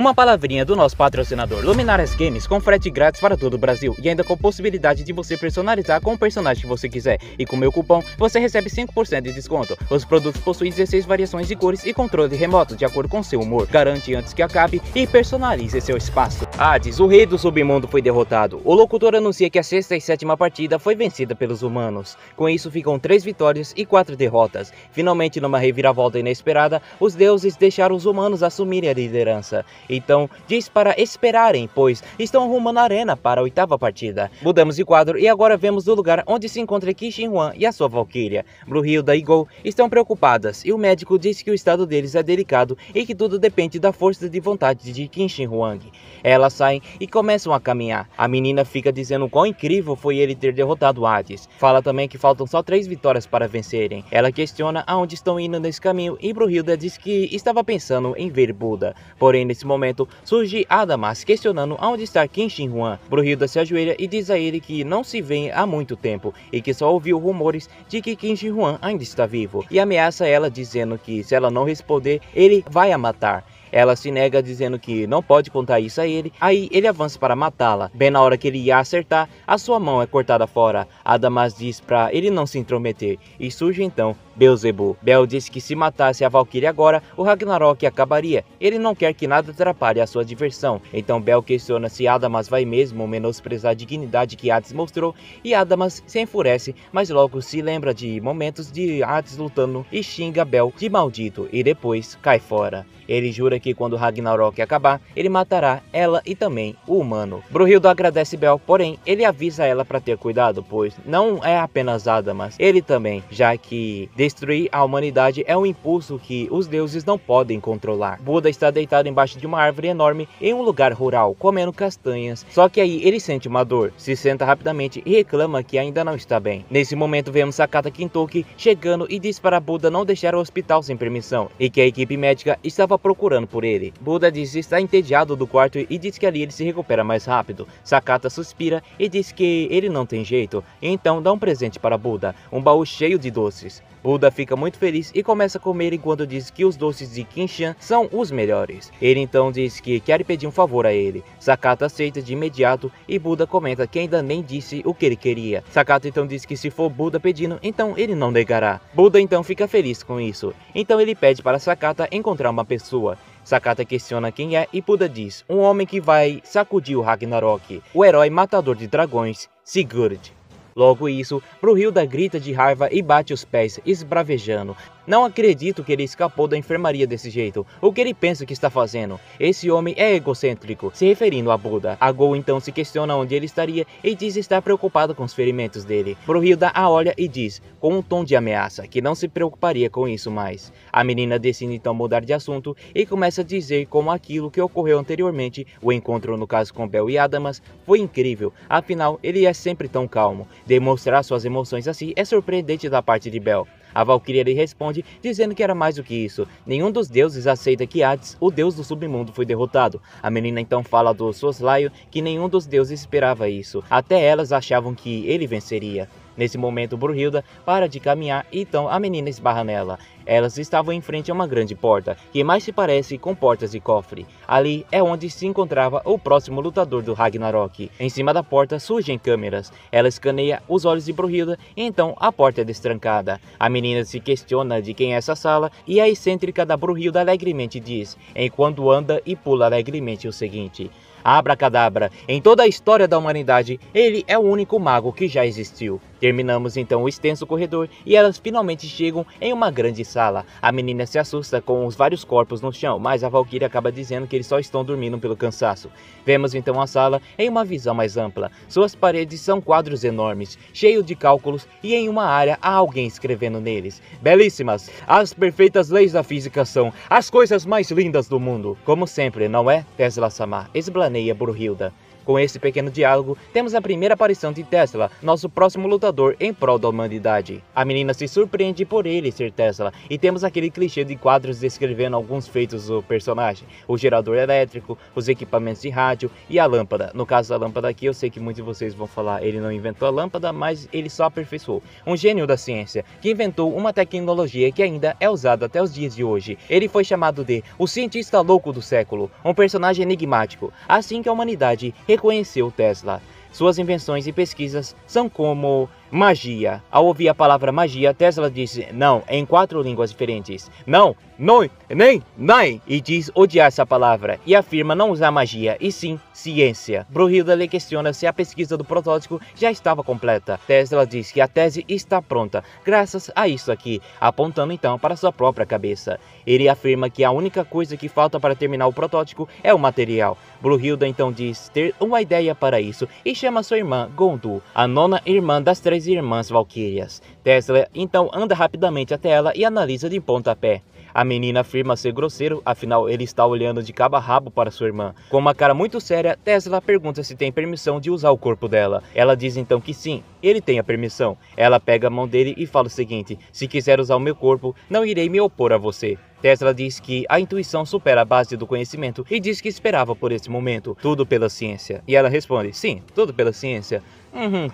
Uma palavrinha do nosso patrocinador Luminarias Games, com frete grátis para todo o Brasil e ainda com possibilidade de você personalizar com o personagem que você quiser. E com meu cupom você recebe 5% de desconto. Os produtos possuem 16 variações de cores e controle remoto de acordo com seu humor. Garante antes que acabe e personalize seu espaço. Hades, o rei do submundo, foi derrotado. O locutor anuncia que a sexta e sétima partida foi vencida pelos humanos. Com isso ficam 3 vitórias e 4 derrotas. Finalmente, numa reviravolta inesperada, os deuses deixaram os humanos assumirem a liderança. Então, diz para esperarem, pois estão rumando a arena para a 8ª partida. Mudamos de quadro e agora vemos o lugar onde se encontra Qin Shi Huang e a sua Valkyria. Brunhilda e Gou estão preocupadas e o médico diz que o estado deles é delicado e que tudo depende da força de vontade de Qin Shi Huang. Elas saem e começam a caminhar. A menina fica dizendo quão incrível foi ele ter derrotado Hades. Fala também que faltam só 3 vitórias para vencerem. Ela questiona aonde estão indo nesse caminho e Brunhilda diz que estava pensando em ver Buda. Porém, nesse momento, surge Adamas questionando aonde está Qin Shi Huang. Brunhilda se ajoelha e diz a ele que não se vê há muito tempo e que só ouviu rumores de que Qin Shi Huang ainda está vivo. E ameaça ela dizendo que se ela não responder, ele vai a matar. Ela se nega dizendo que não pode contar isso a ele, aí ele avança para matá-la. Bem na hora que ele ia acertar, a sua mão é cortada fora. Adamas diz para ele não se intrometer, e surge então Beelzebub. Bel diz que se matasse a Valkyria agora, o Ragnarok acabaria. Ele não quer que nada atrapalhe a sua diversão. Então Bel questiona se Adamas vai mesmo menosprezar a dignidade que Hades mostrou, e Adamas se enfurece, mas logo se lembra de momentos de Hades lutando e xinga Bel de maldito, e depois cai fora. Ele jura que quando Ragnarok acabar, ele matará ela e também o humano. Brunhilda agradece Bel, porém ele avisa ela para ter cuidado, pois não é apenas Adamas, ele também, já que destruir a humanidade é um impulso que os deuses não podem controlar. Buda está deitado embaixo de uma árvore enorme em um lugar rural, comendo castanhas, só que aí ele sente uma dor, se senta rapidamente e reclama que ainda não está bem. Nesse momento vemos Sakata Kintoki chegando e diz para Buda não deixar o hospital sem permissão, e que a equipe médica estava procurando por ele. Buda diz estar entediado do quarto e diz que ali ele se recupera mais rápido. Sakata suspira e diz que ele não tem jeito, então dá um presente para Buda, um baú cheio de doces. Buda fica muito feliz e começa a comer enquanto diz que os doces de Qinshan são os melhores. Ele então diz que quer pedir um favor a ele. Sakata aceita de imediato e Buda comenta que ainda nem disse o que ele queria. Sakata então diz que se for Buda pedindo, então ele não negará. Buda então fica feliz com isso. Então ele pede para Sakata encontrar uma pessoa. Sakata questiona quem é e Buda diz, um homem que vai sacudir o Ragnarok, o herói matador de dragões, Sigurd. Logo isso, Brunhilda grita de raiva e bate os pés, esbravejando. Não acredito que ele escapou da enfermaria desse jeito. O que ele pensa que está fazendo? Esse homem é egocêntrico, se referindo a Buda. A Gou então se questiona onde ele estaria e diz estar preocupada com os ferimentos dele. Brunhilda a olha e diz, com um tom de ameaça, que não se preocuparia com isso mais. A menina decide então mudar de assunto e começa a dizer como aquilo que ocorreu anteriormente, o encontro no caso com Bel e Adamas, foi incrível. Afinal, ele é sempre tão calmo. Demonstrar suas emoções assim é surpreendente da parte de Bel. A Valkyria lhe responde dizendo que era mais do que isso. Nenhum dos deuses aceita que Hades, o deus do submundo, foi derrotado. A menina então fala do soslaio que nenhum dos deuses esperava isso. Até elas achavam que ele venceria. Nesse momento, Brunhilda para de caminhar e então a menina esbarra nela. Elas estavam em frente a uma grande porta, que mais se parece com portas de cofre. Ali é onde se encontrava o próximo lutador do Ragnarok. Em cima da porta surgem câmeras. Ela escaneia os olhos de Brunhilda e então a porta é destrancada. A menina se questiona de quem é essa sala e a excêntrica da Brunhilda alegremente diz, enquanto anda e pula alegremente o seguinte: Abracadabra, em toda a história da humanidade, ele é o único mago que já existiu. Terminamos então o extenso corredor e elas finalmente chegam em uma grande sala. A menina se assusta com os vários corpos no chão, mas a Valkyria acaba dizendo que eles só estão dormindo pelo cansaço. Vemos então a sala em uma visão mais ampla. Suas paredes são quadros enormes, cheios de cálculos e em uma área há alguém escrevendo neles. Belíssimas! As perfeitas leis da física são as coisas mais lindas do mundo. Como sempre, não é, Tesla-sama? Explaneia Brunhilda. Com esse pequeno diálogo, temos a primeira aparição de Tesla, nosso próximo lutador em prol da humanidade. A menina se surpreende por ele ser Tesla, e temos aquele clichê de quadros descrevendo alguns feitos do personagem: o gerador elétrico, os equipamentos de rádio e a lâmpada. No caso da lâmpada aqui, eu sei que muitos de vocês vão falar, ele não inventou a lâmpada, mas ele só aperfeiçoou. Um gênio da ciência, que inventou uma tecnologia que ainda é usada até os dias de hoje. Ele foi chamado de o cientista louco do século, um personagem enigmático, assim que a humanidade reconheceu Tesla. Suas invenções e pesquisas são como magia. Ao ouvir a palavra magia, Tesla disse não em 4 línguas diferentes. Não, nem, e diz odiar essa palavra, e afirma não usar magia, e sim ciência. Brunhilde lhe questiona se a pesquisa do protótipo já estava completa. Tesla diz que a tese está pronta, graças a isso aqui, apontando então para sua própria cabeça. Ele afirma que a única coisa que falta para terminar o protótipo é o material. Brunhilde então diz ter uma ideia para isso, e chama sua irmã Gondu, a 9ª irmã das 3 irmãs Valquírias. Tesla então anda rapidamente até ela e analisa de ponta a pé. A menina afirma ser grosseiro, afinal ele está olhando de cabo a rabo para sua irmã. Com uma cara muito séria, Tesla pergunta se tem permissão de usar o corpo dela. Ela diz então que sim, ele tem a permissão. Ela pega a mão dele e fala o seguinte: se quiser usar o meu corpo, não irei me opor a você. Tesla diz que a intuição supera a base do conhecimento e diz que esperava por esse momento, tudo pela ciência. E ela responde: sim, tudo pela ciência.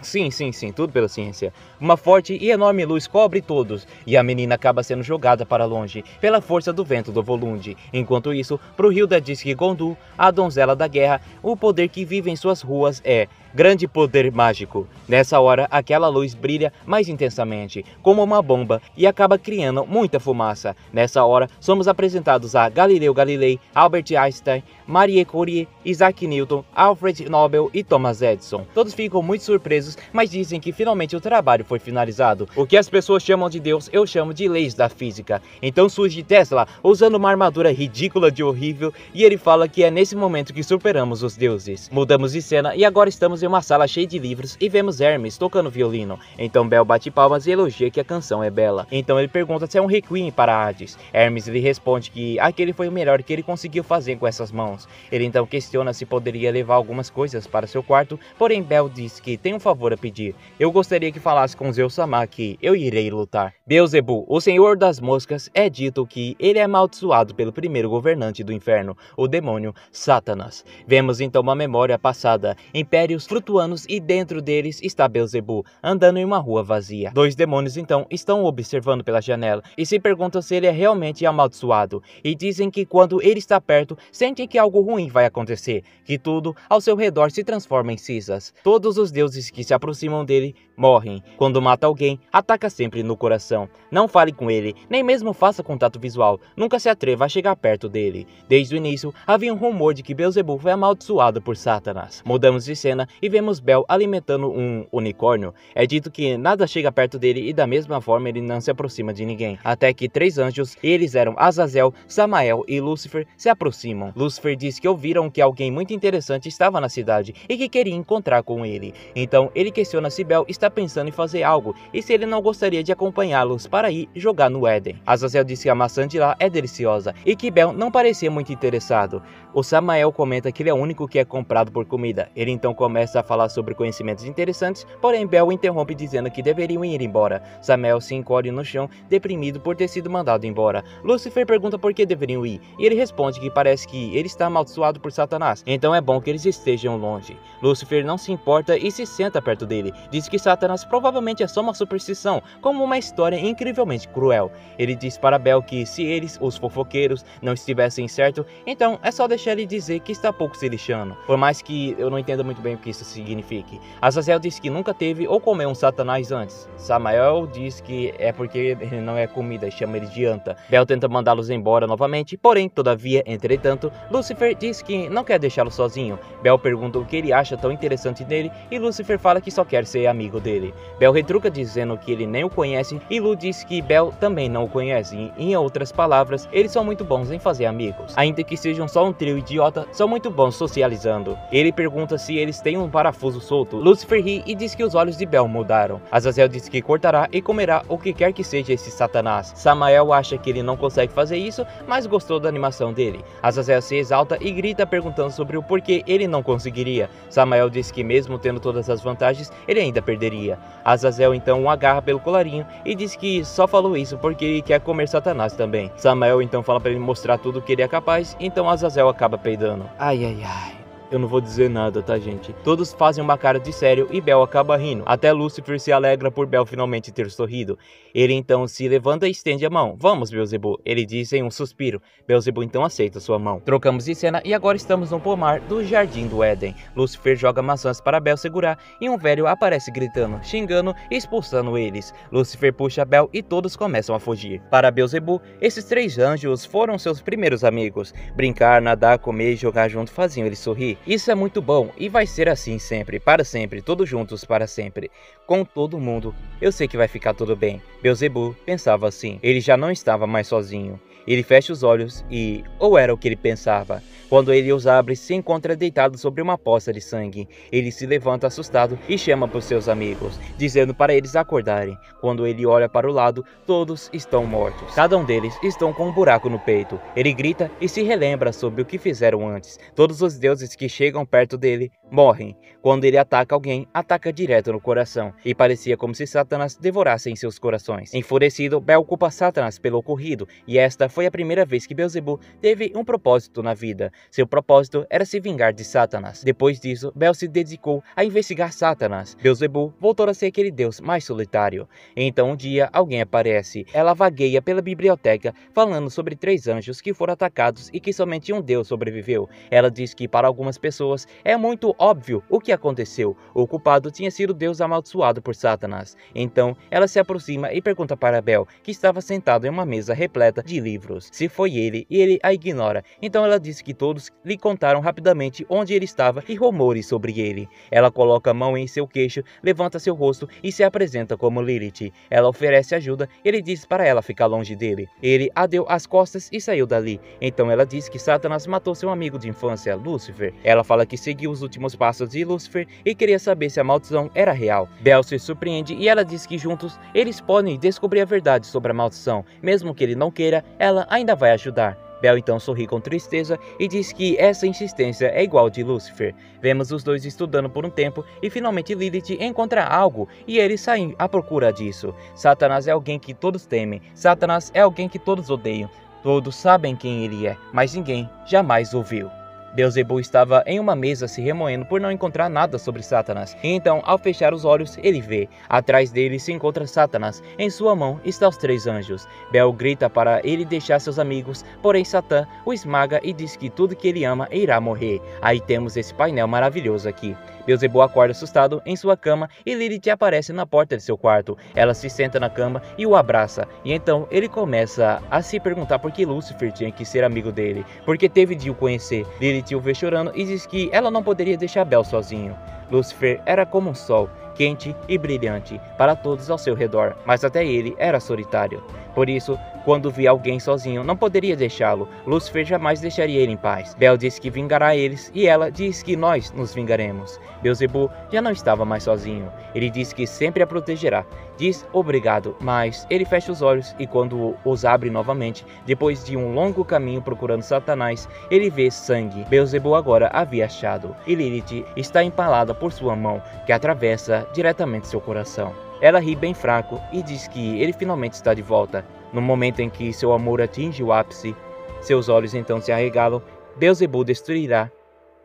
Sim, tudo pela ciência. Uma forte e enorme luz cobre todos, e a menina acaba sendo jogada para longe, pela força do vento do Volund. Enquanto isso, Brunhilde diz que Gondu, a donzela da guerra, o poder que vive em suas ruas é grande poder mágico. Nessa hora, aquela luz brilha mais intensamente, como uma bomba, e acaba criando muita fumaça. Nessa hora, somos apresentados a Galileu Galilei, Albert Einstein, Marie Curie, Isaac Newton, Alfred Nobel e Thomas Edison. Todos ficam muito surpresos, mas dizem que finalmente o trabalho foi finalizado. O que as pessoas chamam de Deus, eu chamo de leis da física. Então surge Tesla, usando uma armadura ridícula de horrível, e ele fala que é nesse momento que superamos os deuses. Mudamos de cena e agora estamos em uma sala cheia de livros e vemos Hermes tocando violino. Então Bel bate palmas e elogia que a canção é bela. Então ele pergunta se é um requiem para Hades. Hermes lhe responde que aquele foi o melhor que ele conseguiu fazer com essas mãos. Ele então questiona se poderia levar algumas coisas para seu quarto, porém Bel diz que tem um favor a pedir. Eu gostaria que falasse com Zeus-sama que eu irei lutar. Beelzebub, o senhor das moscas, é dito que ele é amaldiçoado pelo primeiro governante do inferno, o demônio Satanás. Vemos então uma memória passada, impérios flutuanos, e dentro deles está Beelzebub, andando em uma rua vazia. 2 demônios então estão observando pela janela e se perguntam se ele é realmente amaldiçoado, e dizem que quando ele está perto, sentem que algo ruim vai acontecer, que tudo ao seu redor se transforma em cinzas. Todos os deuses que se aproximam dele morrem. Quando mata alguém, ataca sempre no coração. Não fale com ele, nem mesmo faça contato visual, nunca se atreva a chegar perto dele. Desde o início, havia um rumor de que Beelzebub foi amaldiçoado por Satanás. Mudamos de cena e vemos Bel alimentando um unicórnio. É dito que nada chega perto dele e da mesma forma ele não se aproxima de ninguém. Até que 3 anjos, eles eram Azazel, Samael e Lúcifer, se aproximam. Lúcifer diz que ouviram que alguém muito interessante estava na cidade e que queria encontrar com ele. Então ele questiona se Bel está pensando em fazer algo e se ele não gostaria de acompanhá-los para ir jogar no Éden. Azazel diz que a maçã de lá é deliciosa e que Bel não parecia muito interessado. O Samael comenta que ele é o único que é comprado por comida. Ele então começa a falar sobre conhecimentos interessantes, porém Bel interrompe dizendo que deveriam ir embora. Samael se encolhe no chão, deprimido por ter sido mandado embora. Lúcifer pergunta por que deveriam ir, e ele responde que parece que ele está amaldiçoado por Satanás, então é bom que eles estejam longe. Lúcifer não se importa e se senta perto dele. Diz que Satanás provavelmente é só uma superstição, como uma história incrivelmente cruel. Ele diz para Bel que se eles, os fofoqueiros, não estivessem certo, então é só deixar ele dizer que está pouco se lixando, por mais que eu não entenda muito bem o que isso signifique. Azazel diz que nunca teve ou comeu um Satanás antes. Samael diz que é porque ele não é comida e chama ele de anta. Bel tenta mandá-los embora novamente, porém, todavia, entretanto, Lúcifer diz que não quer deixá-lo sozinho. Bel pergunta o que ele acha tão interessante nele e Lúcifer fala que só quer ser amigo dele. Bel retruca dizendo que ele nem o conhece e Lu diz que Bel também não o conhece. Em outras palavras, eles são muito bons em fazer amigos. Ainda que sejam só um trio idiota, são muito bons socializando. Ele pergunta se eles têm um parafuso solto. Lúcifer ri e diz que os olhos de Bel mudaram. Azazel diz que cortará e comerá o que quer que seja esse Satanás. Samael acha que ele não consegue fazer isso, mas gostou da animação dele. Azazel se exalta e grita perguntando sobre o porquê ele não conseguiria. Samael diz que mesmo tendo todas as vantagens, ele ainda perderia. Azazel então o agarra pelo colarinho e diz que só falou isso porque ele quer comer Satanás também. Samael então fala para ele mostrar tudo que ele é capaz, então Azazel acaba peidando. Ai, ai, ai. Eu não vou dizer nada, tá, gente? Todos fazem uma cara de sério e Bel acaba rindo. Até Lúcifer se alegra por Bel finalmente ter sorrido. Ele então se levanta e estende a mão. Vamos, Beelzebub, ele diz em um suspiro. Beelzebub então aceita sua mão. Trocamos de cena e agora estamos no pomar do Jardim do Éden. Lúcifer joga maçãs para Bel segurar e um velho aparece gritando, xingando e expulsando eles. Lúcifer puxa Bel e todos começam a fugir. Para Beelzebub, esses 3 anjos foram seus primeiros amigos. Brincar, nadar, comer e jogar junto faziam ele sorrir. Isso é muito bom e vai ser assim sempre, para sempre, todos juntos para sempre. Com todo mundo, eu sei que vai ficar tudo bem. Beelzebub pensava assim. Ele já não estava mais sozinho. Ele fecha os olhos e, ou era o que ele pensava, quando ele os abre, se encontra deitado sobre uma poça de sangue. Ele se levanta assustado e chama por seus amigos, dizendo para eles acordarem. Quando ele olha para o lado, todos estão mortos. Cada um deles estão com um buraco no peito. Ele grita e se relembra sobre o que fizeram antes. Todos os deuses que chegam perto dele morrem. Quando ele ataca alguém, ataca direto no coração. E parecia como se Satanás devorasse em seus corações. Enfurecido, Bel culpa Satanás pelo ocorrido, e esta foi a primeira vez que Beelzebub teve um propósito na vida. Seu propósito era se vingar de Satanás. Depois disso, Bel se dedicou a investigar Satanás. Beelzebub voltou a ser aquele deus mais solitário. Então um dia, alguém aparece. Ela vagueia pela biblioteca, falando sobre 3 anjos que foram atacados e que somente um deus sobreviveu. Ela diz que para algumas pessoas é muito óbvio o que aconteceu. O culpado tinha sido Deus amaldiçoado por Satanás. Então, ela se aproxima e pergunta para Bel, que estava sentado em uma mesa repleta de livros, se foi ele, e ele a ignora. Então ela diz que todos lhe contaram rapidamente onde ele estava e rumores sobre ele. Ela coloca a mão em seu queixo, levanta seu rosto e se apresenta como Lilith. Ela oferece ajuda, ele diz para ela ficar longe dele. Ele a deu as costas e saiu dali. Então ela diz que Satanás matou seu amigo de infância, Lúcifer. Ela fala que seguiu os últimos passos de Lúcifer e queria saber se a maldição era real. Bel se surpreende e ela diz que juntos eles podem descobrir a verdade sobre a maldição. Mesmo que ele não queira, ela ainda vai ajudar. Bel então sorri com tristeza e diz que essa insistência é igual de Lúcifer. Vemos os dois estudando por um tempo e finalmente Lilith encontra algo e eles saem à procura disso. Satanás é alguém que todos temem. Satanás é alguém que todos odeiam. Todos sabem quem ele é, mas ninguém jamais ouviu. Beelzebub estava em uma mesa se remoendo por não encontrar nada sobre Satanás. Então, ao fechar os olhos, ele vê. Atrás dele se encontra Satanás. Em sua mão estão os 3 anjos. Bel grita para ele deixar seus amigos, porém Satã o esmaga e diz que tudo que ele ama irá morrer. Aí temos esse painel maravilhoso aqui. Beelzebub acorda assustado em sua cama e Lilith aparece na porta de seu quarto. Ela se senta na cama e o abraça. E então ele começa a se perguntar por que Lúcifer tinha que ser amigo dele, porque teve de o conhecer. Lilith o vê chorando e diz que ela não poderia deixar Bel sozinho. Lúcifer era como um sol, quente e brilhante para todos ao seu redor, mas até ele era solitário. Por isso, quando via alguém sozinho, não poderia deixá-lo. Lúcifer jamais deixaria ele em paz. Bel diz que vingará eles e ela diz que nós nos vingaremos. Beelzebub já não estava mais sozinho. Ele diz que sempre a protegerá. Diz obrigado, mas ele fecha os olhos e quando os abre novamente, depois de um longo caminho procurando Satanás, ele vê sangue. Beelzebub agora havia achado e Lilith está empalada por sua mão, que atravessa diretamente seu coração. Ela ri bem fraco e diz que ele finalmente está de volta. No momento em que seu amor atinge o ápice, seus olhos então se arregalam, Beelzebub destruirá.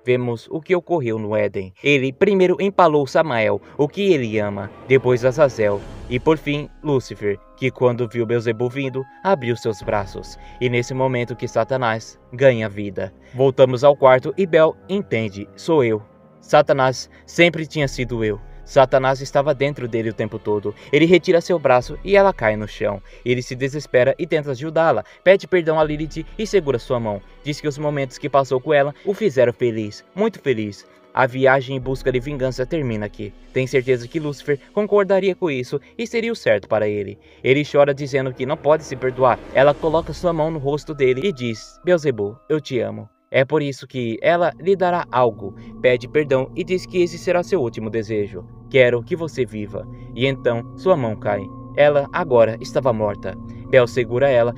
Vemos o que ocorreu no Éden. Ele primeiro empalou Samael, o que ele ama, depois Azazel e por fim Lúcifer, que quando viu Beelzebub vindo, abriu seus braços. E nesse momento que Satanás ganha vida. Voltamos ao quarto e Bel entende, sou eu. Satanás sempre tinha sido eu. Satanás estava dentro dele o tempo todo. Ele retira seu braço e ela cai no chão. Ele se desespera e tenta ajudá-la. Pede perdão a Lilith e segura sua mão. Diz que os momentos que passou com ela o fizeram feliz, muito feliz. A viagem em busca de vingança termina aqui. Tem certeza que Lúcifer concordaria com isso e seria o certo para ele. Ele chora dizendo que não pode se perdoar. Ela coloca sua mão no rosto dele e diz: Beelzebub, eu te amo. É por isso que ela lhe dará algo, pede perdão e diz que esse será seu último desejo. Quero que você viva. E então sua mão cai. Ela agora estava morta. Bel segura ela,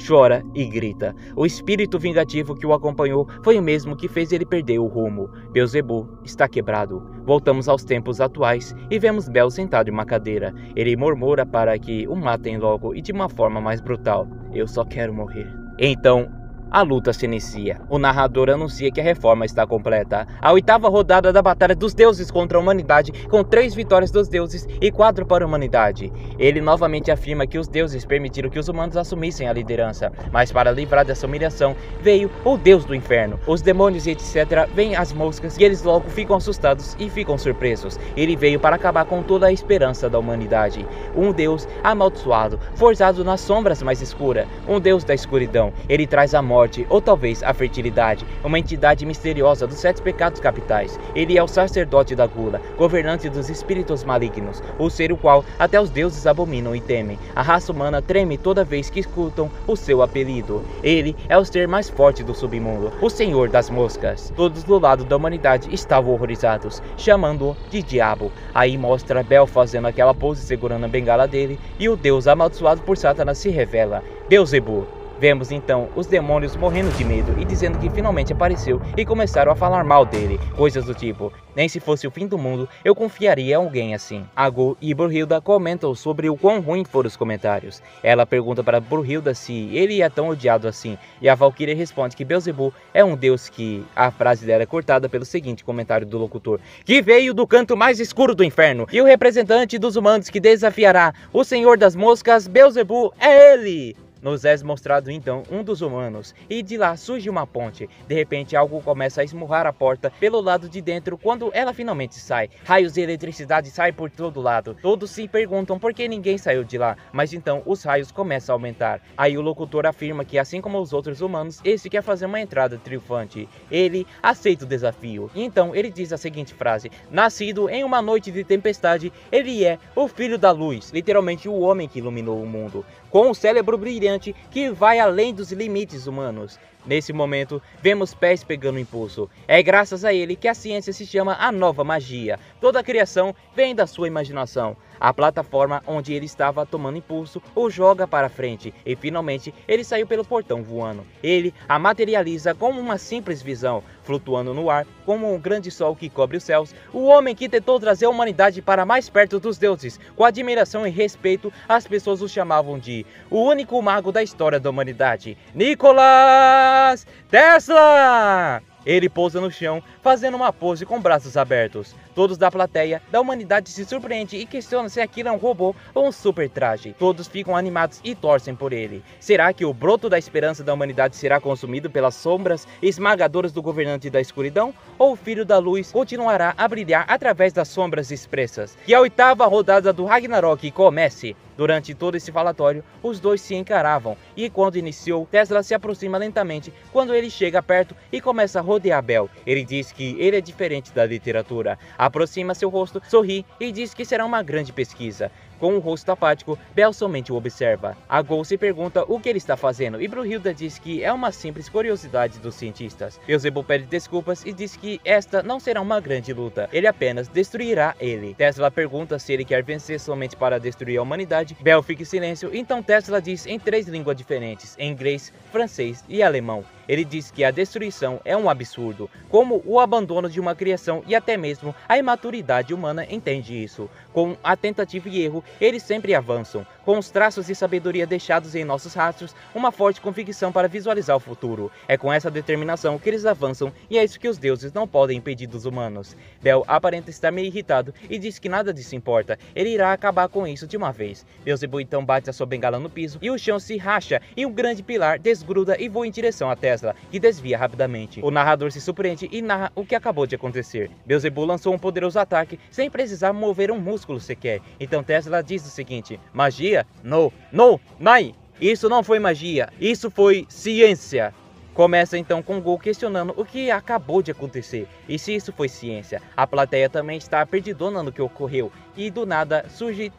chora e grita. O espírito vingativo que o acompanhou foi o mesmo que fez ele perder o rumo. Beelzebub está quebrado. Voltamos aos tempos atuais e vemos Bel sentado em uma cadeira. Ele murmura para que o matem logo e de uma forma mais brutal. Eu só quero morrer. Então, a luta se inicia. O narrador anuncia que a reforma está completa. A 8ª rodada da Batalha dos Deuses contra a Humanidade, com 3 vitórias dos deuses e 4 para a humanidade. Ele novamente afirma que os deuses permitiram que os humanos assumissem a liderança, mas para livrar dessa humilhação, veio o Deus do Inferno. Os demônios e etc. veem as moscas e eles logo ficam assustados e ficam surpresos. Ele veio para acabar com toda a esperança da humanidade. Um Deus amaldiçoado, forjado nas sombras mais escuras. Um Deus da escuridão. Ele traz a morte, ou talvez a fertilidade, uma entidade misteriosa dos 7 pecados capitais. Ele é o sacerdote da gula, governante dos espíritos malignos, o ser o qual até os deuses abominam e temem. A raça humana treme toda vez que escutam o seu apelido. Ele é o ser mais forte do submundo, o senhor das moscas. Todos do lado da humanidade estavam horrorizados, chamando-o de diabo. Aí mostra Bel fazendo aquela pose segurando a bengala dele, e o deus amaldiçoado por Satanás se revela, Beelzebub. Vemos então os demônios morrendo de medo e dizendo que finalmente apareceu e começaram a falar mal dele, coisas do tipo, nem se fosse o fim do mundo eu confiaria em alguém assim. Agul e Brunhilda comentam sobre o quão ruim foram os comentários. Ela pergunta para Brunhilda se ele é tão odiado assim, e a Valkyria responde que Beelzebub é um deus que a frase dela é cortada pelo seguinte comentário do locutor, que veio do canto mais escuro do inferno, e o representante dos humanos que desafiará o senhor das moscas, Beelzebub, é ele! Nos é mostrado então um dos humanos, e de lá surge uma ponte. De repente algo começa a esmurrar a porta pelo lado de dentro quando ela finalmente sai. Raios de eletricidade saem por todo lado. Todos se perguntam por que ninguém saiu de lá, mas então os raios começam a aumentar. Aí o locutor afirma que assim como os outros humanos, esse quer fazer uma entrada triunfante. Ele aceita o desafio. E então ele diz a seguinte frase, nascido em uma noite de tempestade, ele é o filho da luz, literalmente o homem que iluminou o mundo, com um cérebro brilhante que vai além dos limites humanos. Nesse momento, vemos pés pegando impulso. É graças a ele que a ciência se chama a nova magia. Toda a criação vem da sua imaginação. A plataforma onde ele estava tomando impulso o joga para frente e finalmente ele saiu pelo portão voando. Ele a materializa como uma simples visão, flutuando no ar como um grande sol que cobre os céus. O homem que tentou trazer a humanidade para mais perto dos deuses. Com admiração e respeito, as pessoas o chamavam de o único mago da história da humanidade, Nikola Tesla! Ele pousa no chão, fazendo uma pose com braços abertos. Todos da plateia da humanidade se surpreendem e questionam se aquilo é um robô ou um super traje. Todos ficam animados e torcem por ele. Será que o broto da esperança da humanidade será consumido pelas sombras esmagadoras do governante da escuridão? Ou o filho da luz continuará a brilhar através das sombras expressas? Que a 8ª rodada do Ragnarok comece! Durante todo esse falatório, os dois se encaravam, e quando iniciou, Tesla se aproxima lentamente quando ele chega perto e começa a rodear Bel. Ele diz que ele é diferente da literatura, aproxima seu rosto, sorri e diz que será uma grande pesquisa. Com o rosto apático, Bel somente o observa. Agul se pergunta o que ele está fazendo e Brunhilda diz que é uma simples curiosidade dos cientistas. Beelzebub pede desculpas e diz que esta não será uma grande luta, ele apenas destruirá ele. Tesla pergunta se ele quer vencer somente para destruir a humanidade. Bel fica em silêncio, então Tesla diz em 3 línguas diferentes, em inglês, francês e alemão. Ele diz que a destruição é um absurdo, como o abandono de uma criação e até mesmo a imaturidade humana entende isso. Com a tentativa e erro, eles sempre avançam, com os traços de sabedoria deixados em nossos rastros, uma forte convicção para visualizar o futuro. É com essa determinação que eles avançam e é isso que os deuses não podem impedir dos humanos. Bel aparenta estar meio irritado e diz que nada disso importa, ele irá acabar com isso de uma vez. Beelzebub então bate a sua bengala no piso e o chão se racha e um grande pilar desgruda e voa em direção a Tesla, que desvia rapidamente. O narrador se surpreende e narra o que acabou de acontecer. Beelzebub lançou um poderoso ataque sem precisar mover um músculo sequer. Então Tesla diz o seguinte: magia? Não, nai! Isso não foi magia, isso foi ciência. Começa então com Gol questionando o que acabou de acontecer e se isso foi ciência. A plateia também está perdidona no que ocorreu e do nada surge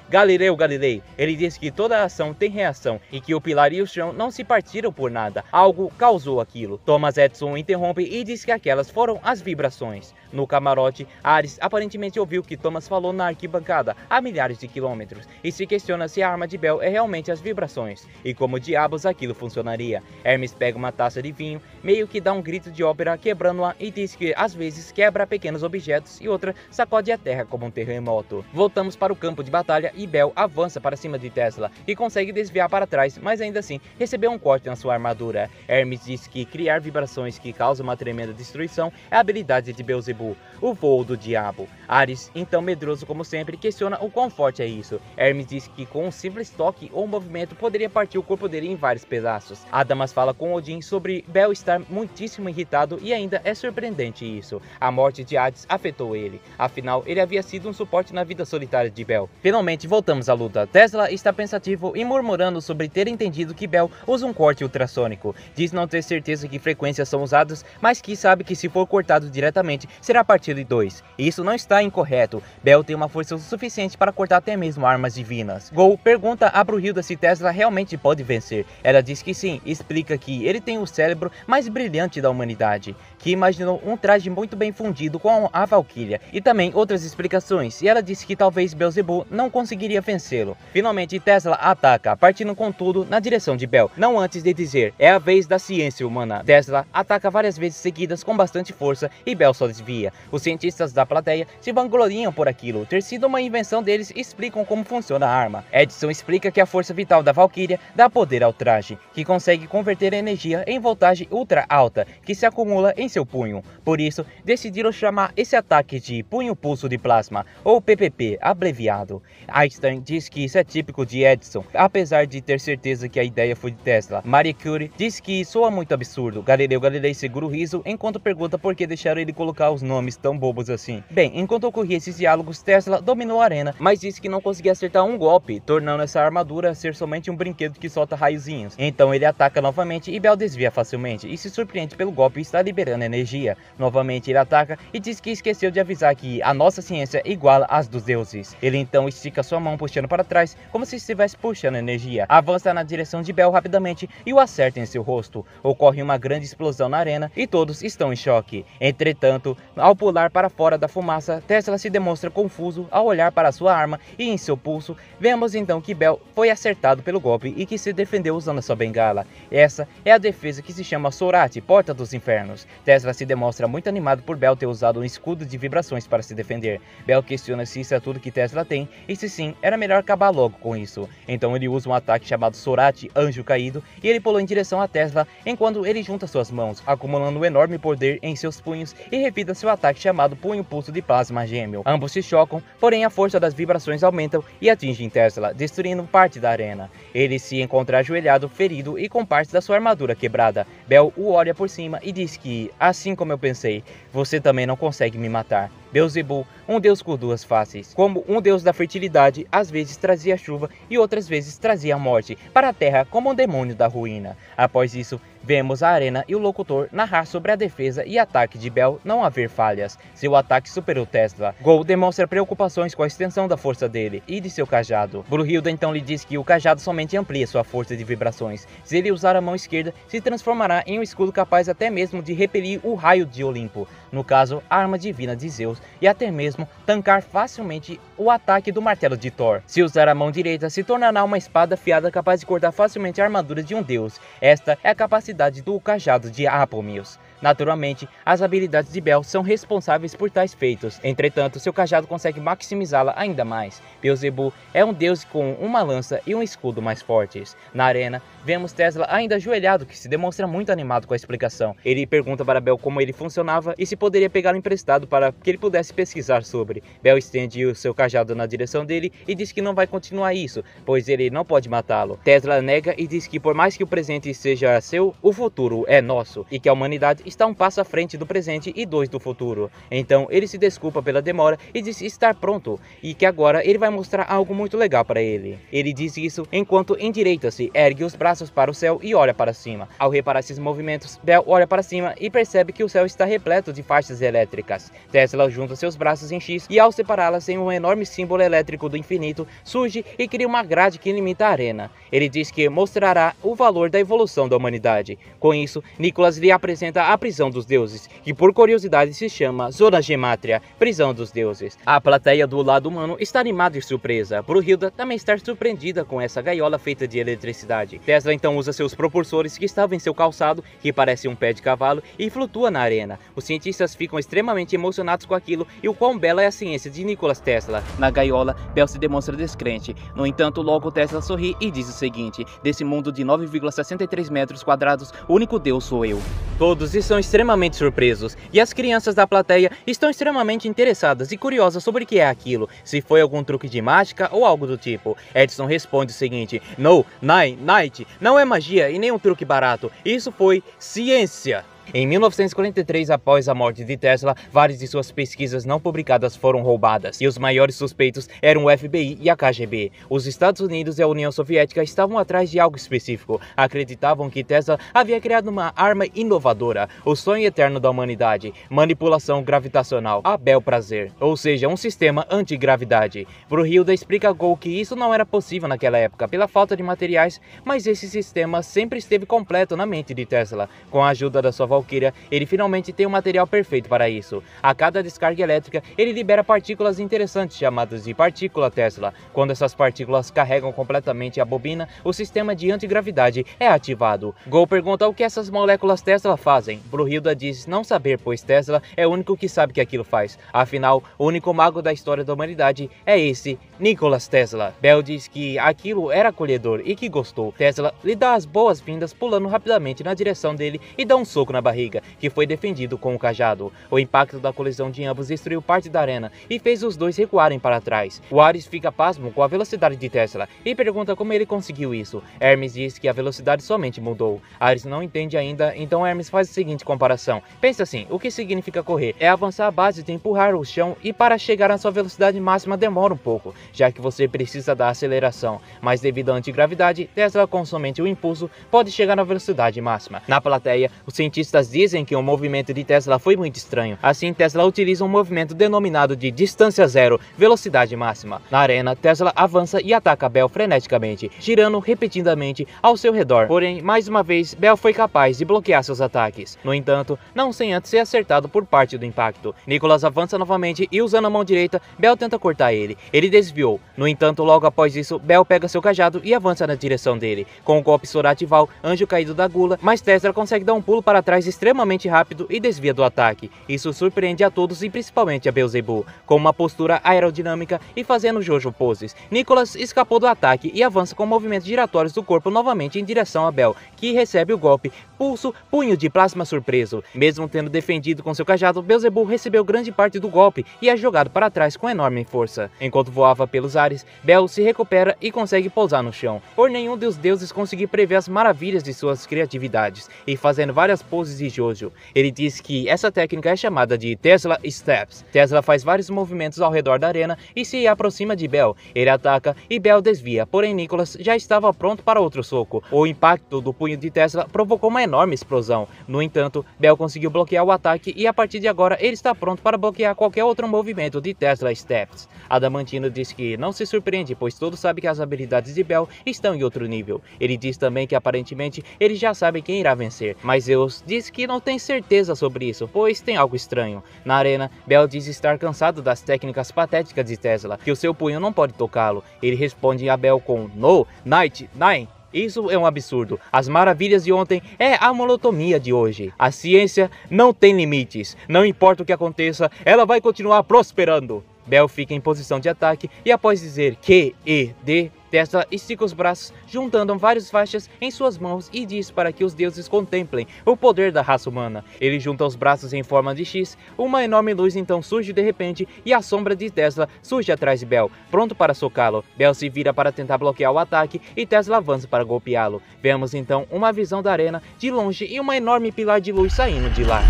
Galileu Galilei. Ele diz que toda ação tem reação e que o pilar e o chão não se partiram por nada, algo causou aquilo. Thomas Edison interrompe e diz que aquelas foram as vibrações. No camarote, Ares aparentemente ouviu o que Thomas falou na arquibancada a milhares de quilômetros e se questiona se a arma de Bell é realmente as vibrações e como diabos aquilo funcionaria. Hermes pega uma taça de vinho, meio que dá um grito de ópera quebrando-a e diz que às vezes quebra pequenos objetos e outra sacode a terra como um terremoto. Voltamos para o campo de batalha e Bell avança para cima de Tesla e consegue desviar para trás, mas ainda assim recebeu um corte na sua armadura. Hermes diz que criar vibrações que causam uma tremenda destruição é a habilidade de Beelzebub, o voo do diabo. Ares, então medroso como sempre, questiona o quão forte é isso. Hermes diz que com um simples toque ou movimento poderia partir o corpo dele em vários pedaços. Adamas fala com Odin sobre Bell estar muitíssimo irritado e ainda é surpreendente isso. A morte de Hades afetou ele, afinal ele havia sido um suporte na vida solitária de Bell. Finalmente voltamos à luta. Tesla está pensativo e murmurando sobre ter entendido que Bell usa um corte ultrassônico. Diz não ter certeza que frequências são usadas, mas que sabe que se for cortado diretamente será partido em dois. Isso não está incorreto. Bell tem uma força suficiente para cortar até mesmo armas divinas. Gol pergunta a Brunhilda se Tesla realmente pode vencer. Ela diz que sim, e explica que ele tem o cérebro mais brilhante da humanidade, que imaginou um traje muito bem fundido com a Valkyria, e também outras explicações, e ela disse que talvez Beelzebub não conseguiria vencê-lo. Finalmente Tesla ataca, partindo com tudo na direção de Bell, não antes de dizer, é a vez da ciência humana. Tesla ataca várias vezes seguidas com bastante força e Bell só desvia. Os cientistas da plateia se vangloriam por aquilo ter sido uma invenção deles e explicam como funciona a arma. Edison explica que a força vital da Valkyria dá poder ao traje, que consegue converter a energia em voltagem ultra alta, que se acumula em seu punho. Por isso, decidiram chamar esse ataque de punho-pulso de plasma, ou PPP, abreviado. Einstein diz que isso é típico de Edison, apesar de ter certeza que a ideia foi de Tesla. Marie Curie diz que soa muito absurdo. Galileu Galilei segura o riso enquanto pergunta por que deixaram ele colocar os nomes tão bobos assim. Bem, enquanto ocorria esses diálogos, Tesla dominou a arena, mas disse que não conseguia acertar um golpe, tornando essa armadura ser somente um brinquedo que solta raiozinhos. Então ele ataca novamente e Bell desvia facilmente e se surpreende pelo golpe e está liberando energia. Novamente ele ataca e diz que esqueceu de avisar que a nossa ciência iguala às dos deuses. Ele então estica sua mão puxando para trás, como se estivesse puxando energia. Avança na direção de Bell rapidamente e o acerta em seu rosto. Ocorre uma grande explosão na arena e todos estão em choque. Entretanto, ao pular para fora da fumaça, Tesla se demonstra confuso ao olhar para sua arma e em seu pulso, vemos então que Bell foi acertado pelo golpe e que se defendeu usando a sua bengala. Essa é a defesa que se chama Sorate, Porta dos Infernos. Tesla se demonstra muito animado por Bell ter usado um escudo de vibrações para se defender. Bell questiona se isso é tudo que Tesla tem e se sim, era melhor acabar logo com isso. Então ele usa um ataque chamado Sorate, Anjo Caído, e ele pulou em direção a Tesla enquanto ele junta suas mãos, acumulando um enorme poder em seus punhos e revida seu ataque chamado Punho-Pulso de Plasma Gêmeo. Ambos se chocam, porém a força das vibrações aumentam e atingem Tesla, destruindo parte da arena. Ele se encontra ajoelhado, ferido e com parte da sua armadura quebrada. Bell o olha por cima e diz que, assim como eu pensei, você também não consegue me matar. Beelzebub, um deus com duas faces. Como um deus da fertilidade, às vezes trazia chuva e outras vezes trazia a morte para a terra como um demônio da ruína. Após isso, vemos a arena e o locutor narrar sobre a defesa e ataque de Bell não haver falhas. Seu ataque superou Tesla. Gol demonstra preocupações com a extensão da força dele e de seu cajado. Brunhilda então lhe diz que o cajado somente amplia sua força de vibrações. Se ele usar a mão esquerda, se transformará em um escudo capaz até mesmo de repelir o raio de Olimpo, no caso, a arma divina de Zeus, e até mesmo tancar facilmente o ataque do martelo de Thor. Se usar a mão direita, se tornará uma espada afiada capaz de cortar facilmente a armadura de um deus. Esta é a capacidade do cajado de Apophis. Naturalmente, as habilidades de Bell são responsáveis por tais feitos, entretanto, seu cajado consegue maximizá-la ainda mais. Beelzebub é um deus com uma lança e um escudo mais fortes. Na arena, vemos Tesla ainda ajoelhado, que se demonstra muito animado com a explicação. Ele pergunta para Bell como ele funcionava e se poderia pegá-lo emprestado para que ele pudesse pesquisar sobre. Bell estende o seu cajado na direção dele e diz que não vai continuar isso, pois ele não pode matá-lo. Tesla nega e diz que por mais que o presente seja seu, o futuro é nosso, e que a humanidade está um passo à frente do presente e 2 do futuro. Então ele se desculpa pela demora e diz estar pronto e que agora ele vai mostrar algo muito legal para ele. Ele diz isso enquanto endireita-se, ergue os braços para o céu e olha para cima. Ao reparar esses movimentos, Bell olha para cima e percebe que o céu está repleto de faixas elétricas. Tesla junta seus braços em X e ao separá-las em um enorme símbolo elétrico do infinito, surge e cria uma grade que limita a arena. Ele diz que mostrará o valor da evolução da humanidade. Com isso, Nicholas lhe apresenta a prisão dos deuses, que por curiosidade se chama Zona Gematria, prisão dos deuses. A plateia do lado humano está animada e surpresa. Brunhilda também está surpreendida com essa gaiola feita de eletricidade. Tesla então usa seus propulsores que estavam em seu calçado, que parece um pé de cavalo, e flutua na arena. Os cientistas ficam extremamente emocionados com aquilo e o quão bela é a ciência de Nikola Tesla. Na gaiola, Bell se demonstra descrente. No entanto, logo Tesla sorri e diz o seguinte: desse mundo de 9,63 metros quadrados, o único Deus sou eu. Todos estão extremamente surpresos, e as crianças da plateia estão extremamente interessadas e curiosas sobre o que é aquilo, se foi algum truque de mágica ou algo do tipo. Edison responde o seguinte: No, Night, não é magia e nem um truque barato, isso foi ciência. Em 1943, após a morte de Tesla, várias de suas pesquisas não publicadas foram roubadas, e os maiores suspeitos eram o FBI e a KGB. Os Estados Unidos e a União Soviética estavam atrás de algo específico. Acreditavam que Tesla havia criado uma arma inovadora, o sonho eterno da humanidade, manipulação gravitacional, a bel prazer, ou seja, um sistema antigravidade. Brunhilda explica a Gol que isso não era possível naquela época, pela falta de materiais, mas esse sistema sempre esteve completo na mente de Tesla. Com a ajuda da sua Valkyria, ele finalmente tem um material perfeito para isso. A cada descarga elétrica, ele libera partículas interessantes chamadas de partícula Tesla. Quando essas partículas carregam completamente a bobina, o sistema de antigravidade é ativado. Gol pergunta o que essas moléculas Tesla fazem. Brunhilda diz não saber, pois Tesla é o único que sabe que aquilo faz. Afinal, o único mago da história da humanidade é esse, Nikola Tesla. Bell diz que aquilo era acolhedor e que gostou. Tesla lhe dá as boas-vindas pulando rapidamente na direção dele e dá um soco na barriga, que foi defendido com o cajado. O impacto da colisão de ambos destruiu parte da arena e fez os dois recuarem para trás. O Ares fica pasmo com a velocidade de Tesla e pergunta como ele conseguiu isso. Hermes diz que a velocidade somente mudou. Ares não entende ainda, então Hermes faz a seguinte comparação: pensa assim, o que significa correr? É avançar à base de empurrar o chão e para chegar à sua velocidade máxima demora um pouco, já que você precisa da aceleração, mas devido à antigravidade, Tesla com somente o impulso pode chegar na velocidade máxima. Na plateia, os cientistas dizem que o movimento de Tesla foi muito estranho. Assim, Tesla utiliza um movimento denominado de distância zero, velocidade máxima. Na arena, Tesla avança e ataca Bell freneticamente, girando repetidamente ao seu redor. Porém, mais uma vez, Bell foi capaz de bloquear seus ataques. No entanto, não sem antes ser acertado por parte do impacto. Nicholas avança novamente e, usando a mão direita, Bell tenta cortar ele. Ele desviou. No entanto, logo após isso, Bell pega seu cajado e avança na direção dele. Com o golpe Soratival, anjo caído da gula, mas Tesla consegue dar um pulo para trás extremamente rápido e desvia do ataque. Isso surpreende a todos e principalmente a Beelzebub, com uma postura aerodinâmica e fazendo Jojo poses. Nicholas escapou do ataque e avança com movimentos giratórios do corpo novamente em direção a Bell, que recebe o golpe pulso punho de plasma surpreso. Mesmo tendo defendido com seu cajado, Beelzebub recebeu grande parte do golpe e é jogado para trás com enorme força. Enquanto voava pelos ares, Bell se recupera e consegue pousar no chão. Por nenhum dos deuses conseguir prever as maravilhas de suas criatividades, e fazendo várias poses de Jojo. Ele diz que essa técnica é chamada de Tesla Steps. Tesla faz vários movimentos ao redor da arena e se aproxima de Bell. Ele ataca e Bell desvia, porém Nicholas já estava pronto para outro soco. O impacto do punho de Tesla provocou uma enorme explosão. No entanto, Bell conseguiu bloquear o ataque e a partir de agora ele está pronto para bloquear qualquer outro movimento de Tesla Steps. Adamantino diz que não se surpreende, pois todos sabem que as habilidades de Bell estão em outro nível. Ele diz também que aparentemente ele já sabe quem irá vencer, mas Zeus diz que não tem certeza sobre isso, pois tem algo estranho. Na arena, Bell diz estar cansado das técnicas patéticas de Tesla, que o seu punho não pode tocá-lo. Ele responde a Bell com No, Night, Nine. Isso é um absurdo. As maravilhas de ontem é a monotonia de hoje. A ciência não tem limites. Não importa o que aconteça, ela vai continuar prosperando. Bell fica em posição de ataque e após dizer QED, Tesla estica os braços, juntando várias faixas em suas mãos e diz para que os deuses contemplem o poder da raça humana. Ele junta os braços em forma de X, uma enorme luz então surge de repente e a sombra de Tesla surge atrás de Bell, pronto para socá-lo. Bell se vira para tentar bloquear o ataque e Tesla avança para golpeá-lo. Vemos então uma visão da arena de longe e uma enorme pilar de luz saindo de lá.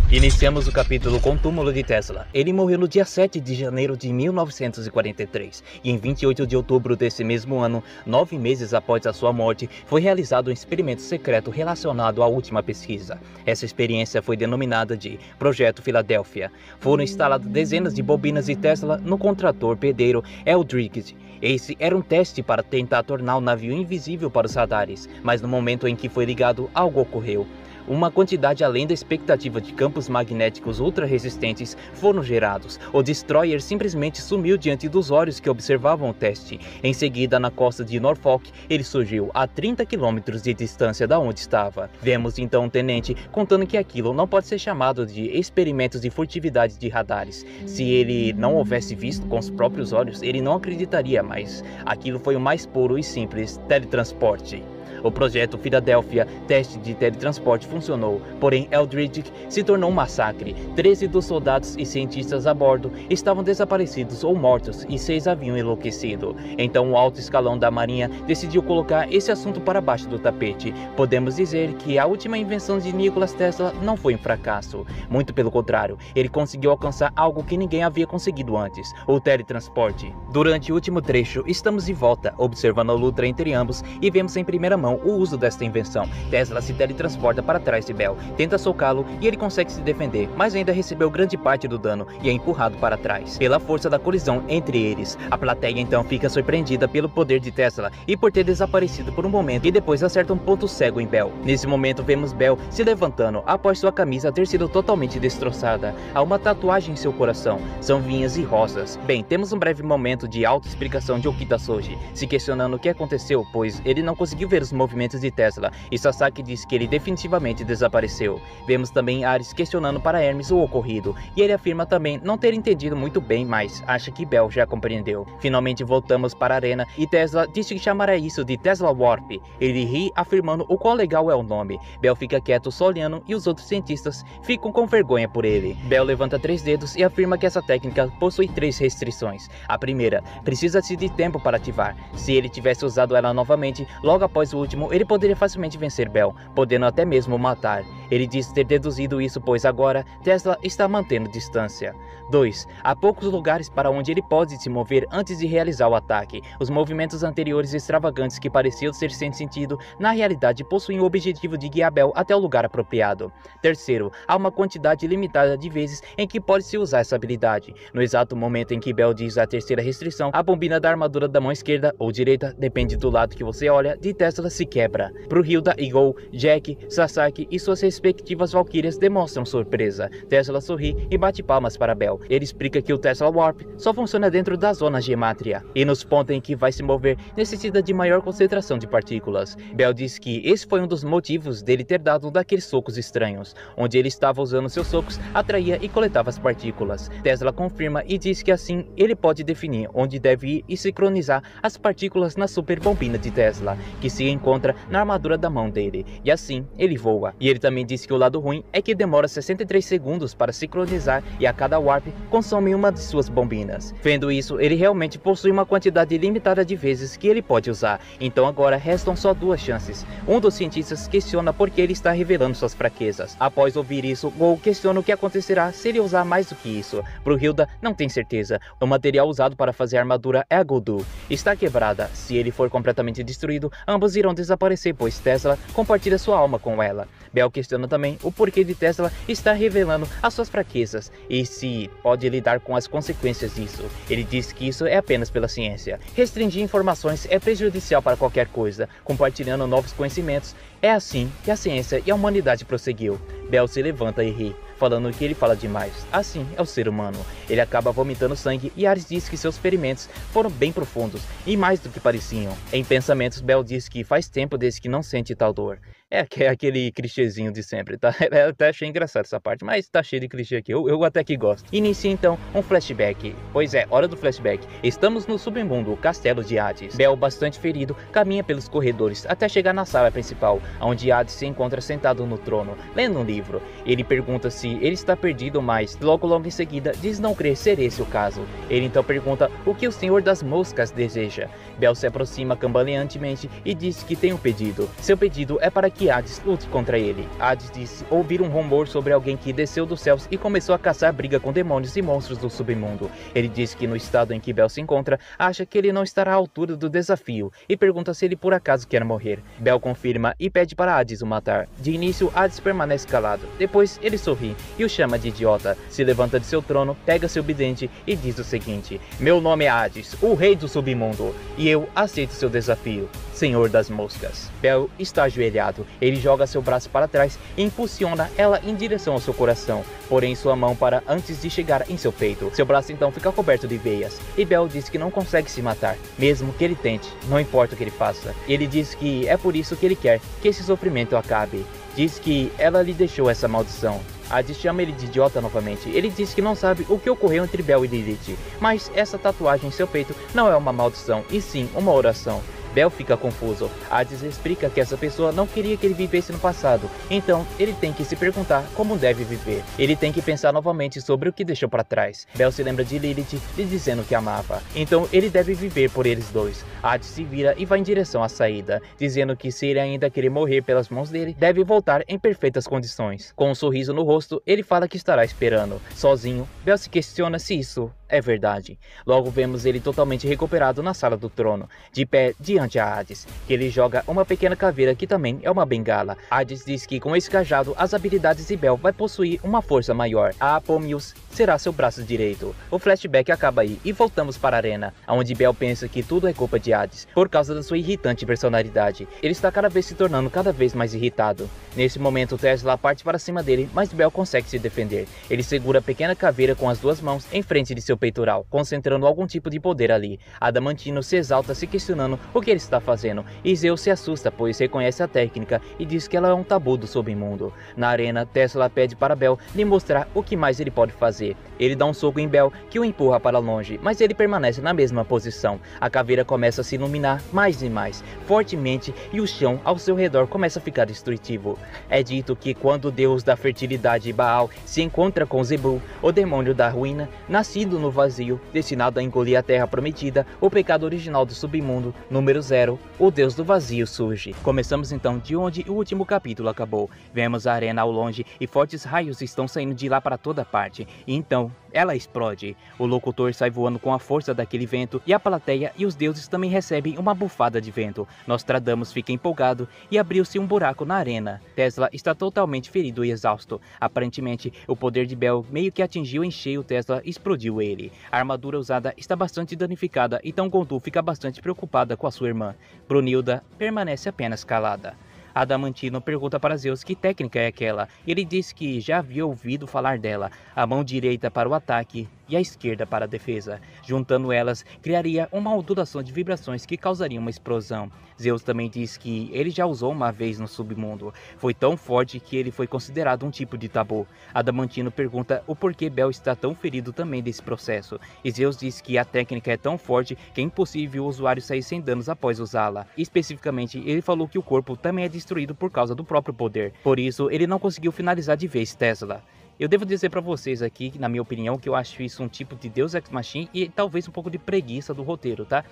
Iniciamos o capítulo com o túmulo de Tesla. Ele morreu no dia 7 de janeiro de 1943 e em 28 de outubro desse mesmo ano, 9 meses após a sua morte, foi realizado um experimento secreto relacionado à última pesquisa. Essa experiência foi denominada de Projeto Filadélfia. Foram instaladas dezenas de bobinas de Tesla no contratorpedeiro Eldridge. Esse era um teste para tentar tornar o navio invisível para os radares, mas no momento em que foi ligado, algo ocorreu. Uma quantidade além da expectativa de campos magnéticos ultra resistentes foram gerados. O destroyer simplesmente sumiu diante dos olhos que observavam o teste. Em seguida, na costa de Norfolk, ele surgiu a 30 km de distância da onde estava. Vemos então o tenente contando que aquilo não pode ser chamado de experimentos de furtividade de radares. Se ele não houvesse visto com os próprios olhos, ele não acreditaria, mas aquilo foi o mais puro e simples teletransporte. O projeto Filadélfia, teste de teletransporte, funcionou, porém Eldridge se tornou um massacre. 13 dos soldados e cientistas a bordo estavam desaparecidos ou mortos e 6 haviam enlouquecido. Então o alto escalão da marinha decidiu colocar esse assunto para baixo do tapete. Podemos dizer que a última invenção de Nikola Tesla não foi um fracasso. Muito pelo contrário, ele conseguiu alcançar algo que ninguém havia conseguido antes, o teletransporte. Durante o último trecho, estamos de volta, observando a luta entre ambos e vemos em primeira mão o uso desta invenção. Tesla se teletransporta para trás de Bell, tenta socá-lo e ele consegue se defender, mas ainda recebeu grande parte do dano e é empurrado para trás pela força da colisão entre eles. A plateia então fica surpreendida pelo poder de Tesla e por ter desaparecido por um momento e depois acerta um ponto cego em Bell. Nesse momento vemos Bell se levantando após sua camisa ter sido totalmente destroçada. Há uma tatuagem em seu coração, são vinhas e rosas. Bem, temos um breve momento de auto-explicação de Okita Soji, se questionando o que aconteceu, pois ele não conseguiu ver os movimentos de Tesla e Sasaki diz que ele definitivamente desapareceu. Vemos também Ares questionando para Hermes o ocorrido e ele afirma também não ter entendido muito bem, mas acha que Bell já compreendeu. Finalmente voltamos para a arena e Tesla disse que chamará isso de Tesla Warp. Ele ri afirmando o quão legal é o nome. Bell fica quieto só olhando e os outros cientistas ficam com vergonha por ele. Bell levanta 3 dedos e afirma que essa técnica possui 3 restrições. A primeira, precisa-se de tempo para ativar. Se ele tivesse usado ela novamente, logo após o último, ele poderia facilmente vencer Bell, podendo até mesmo matar. Ele diz ter deduzido isso, pois agora Tesla está mantendo distância. 2. Há poucos lugares para onde ele pode se mover antes de realizar o ataque. Os movimentos anteriores extravagantes que pareciam ser sem sentido, na realidade possuem o objetivo de guiar Bell até o lugar apropriado. 3. Há uma quantidade limitada de vezes em que pode-se usar essa habilidade. No exato momento em que Bell diz a terceira restrição, a bombina da armadura da mão esquerda ou direita, depende do lado que você olha, de Tesla se quebra. Pro Hilda e Gol, Jack, Sasaki e suas respectivas valquírias demonstram surpresa. Tesla sorri e bate palmas para Bell. Ele explica que o Tesla Warp só funciona dentro da zona Gemátria e nos pontos em que vai se mover necessita de maior concentração de partículas. Bell diz que esse foi um dos motivos dele ter dado daqueles socos estranhos. Onde ele estava usando seus socos, atraía e coletava as partículas. Tesla confirma e diz que assim ele pode definir onde deve ir e sincronizar as partículas na super bombina de Tesla, que se encontra na armadura da mão dele, e assim ele voa. E ele também disse que o lado ruim é que demora 63 segundos para sincronizar e a cada warp consome uma de suas bombinas. Vendo isso, ele realmente possui uma quantidade limitada de vezes que ele pode usar, então agora restam só 2 chances. Um dos cientistas questiona por que ele está revelando suas fraquezas. Após ouvir isso, Gol questiona o que acontecerá se ele usar mais do que isso. Pro Hilda não tem certeza. O material usado para fazer a armadura é a Godu. Está quebrada. Se ele for completamente destruído, ambos irão desaparecer, pois Tesla compartilha sua alma com ela. Bell questiona também o porquê de Tesla estar revelando as suas fraquezas e se pode lidar com as consequências disso. Ele diz que isso é apenas pela ciência. Restringir informações é prejudicial para qualquer coisa. Compartilhando novos conhecimentos, é assim que a ciência e a humanidade prosseguiu. Bell se levanta e ri, falando que ele fala demais. Assim é o ser humano. Ele acaba vomitando sangue e Ares diz que seus experimentos foram bem profundos e mais do que pareciam. Em pensamentos, Bell diz que faz tempo desde que não sente tal dor. É aquele clichêzinho de sempre, tá? Eu até achei engraçado essa parte, mas tá cheio de clichê aqui, eu até que gosto. Inicia então um flashback. Pois é, hora do flashback. Estamos no submundo, o castelo de Hades. Bel, bastante ferido, caminha pelos corredores até chegar na sala principal, onde Hades se encontra sentado no trono, lendo um livro. Ele pergunta se ele está perdido, mas logo em seguida diz não crer ser esse o caso. Ele então pergunta o que o Senhor das Moscas deseja. Bel se aproxima cambaleantemente e diz que tem um pedido. Seu pedido é para que Hades lute contra ele. Hades disse ouvir um rumor sobre alguém que desceu dos céus e começou a caçar briga com demônios e monstros do submundo. Ele diz que no estado em que Bel se encontra, acha que ele não estará à altura do desafio e pergunta se ele por acaso quer morrer. Bel confirma e pede para Hades o matar. De início, Hades permanece calado. Depois, ele sorri e o chama de idiota. Se levanta de seu trono, pega seu bidente e diz o seguinte: meu nome é Hades, o rei do submundo, e eu aceito seu desafio, Senhor das Moscas. Bel está ajoelhado. Ele joga seu braço para trás e impulsiona ela em direção ao seu coração, porém sua mão para antes de chegar em seu peito. Seu braço então fica coberto de veias, e Bel diz que não consegue se matar, mesmo que ele tente, não importa o que ele faça. Ele diz que é por isso que ele quer que esse sofrimento acabe. Diz que ela lhe deixou essa maldição. Hades chama ele de idiota novamente. Ele diz que não sabe o que ocorreu entre Bel e Lilith, mas essa tatuagem em seu peito não é uma maldição, e sim uma oração. Bel fica confuso. Hades explica que essa pessoa não queria que ele vivesse no passado, então ele tem que se perguntar como deve viver. Ele tem que pensar novamente sobre o que deixou para trás. Bel se lembra de Lilith lhe dizendo que amava, então ele deve viver por eles dois. Hades se vira e vai em direção à saída, dizendo que se ele ainda querer morrer pelas mãos dele, deve voltar em perfeitas condições. Com um sorriso no rosto, ele fala que estará esperando. Sozinho, Bel se questiona se isso é verdade. Logo vemos ele totalmente recuperado na sala do trono, de pé diante a Hades, que ele joga uma pequena caveira que também é uma bengala. Hades diz que com esse cajado as habilidades de Bel vai possuir uma força maior. A Apomius será seu braço direito. O flashback acaba aí e voltamos para a arena, onde Bel pensa que tudo é culpa de Hades, por causa da sua irritante personalidade. Ele está cada vez se tornando cada vez mais irritado. Nesse momento Tesla parte para cima dele, mas Bel consegue se defender. Ele segura a pequena caveira com as duas mãos em frente de seu peitoral, concentrando algum tipo de poder ali. Adamantino se exalta se questionando o que ele está fazendo, e Zeus se assusta pois reconhece a técnica e diz que ela é um tabu do submundo. Na arena, Tesla pede para Bel lhe mostrar o que mais ele pode fazer. Ele dá um soco em Bel que o empurra para longe, mas ele permanece na mesma posição. A caveira começa a se iluminar mais e mais fortemente e o chão ao seu redor começa a ficar destrutivo. É dito que quando o deus da fertilidade Baal se encontra com Zebul, o demônio da ruína, nascido no vazio, destinado a engolir a terra prometida, o pecado original do submundo, número 0, o deus do vazio surge. Começamos então de onde o último capítulo acabou. Vemos a arena ao longe e fortes raios estão saindo de lá para toda parte, e então ela explode. O locutor sai voando com a força daquele vento e a plateia e os deuses também recebem uma bufada de vento. Nostradamus fica empolgado e abriu-se um buraco na arena. Tesla está totalmente ferido e exausto. Aparentemente, o poder de Bel meio que atingiu em cheio Tesla e explodiu ele. A armadura usada está bastante danificada, então Gondu fica bastante preocupada com a sua irmã. Brunilda permanece apenas calada. Adamantino pergunta para Zeus que técnica é aquela. Ele diz que já havia ouvido falar dela. A mão direita para o ataque e a esquerda para a defesa. Juntando elas, criaria uma ondulação de vibrações que causaria uma explosão. Zeus também diz que ele já usou uma vez no submundo. Foi tão forte que ele foi considerado um tipo de tabu. Adamantino pergunta o porquê Bel está tão ferido também desse processo. E Zeus diz que a técnica é tão forte que é impossível o usuário sair sem danos após usá-la. Especificamente, ele falou que o corpo também é destruído por causa do próprio poder. Por isso, ele não conseguiu finalizar de vez Tesla. Eu devo dizer para vocês aqui, na minha opinião, que eu acho isso um tipo de Deus Ex Machina e talvez um pouco de preguiça do roteiro, tá?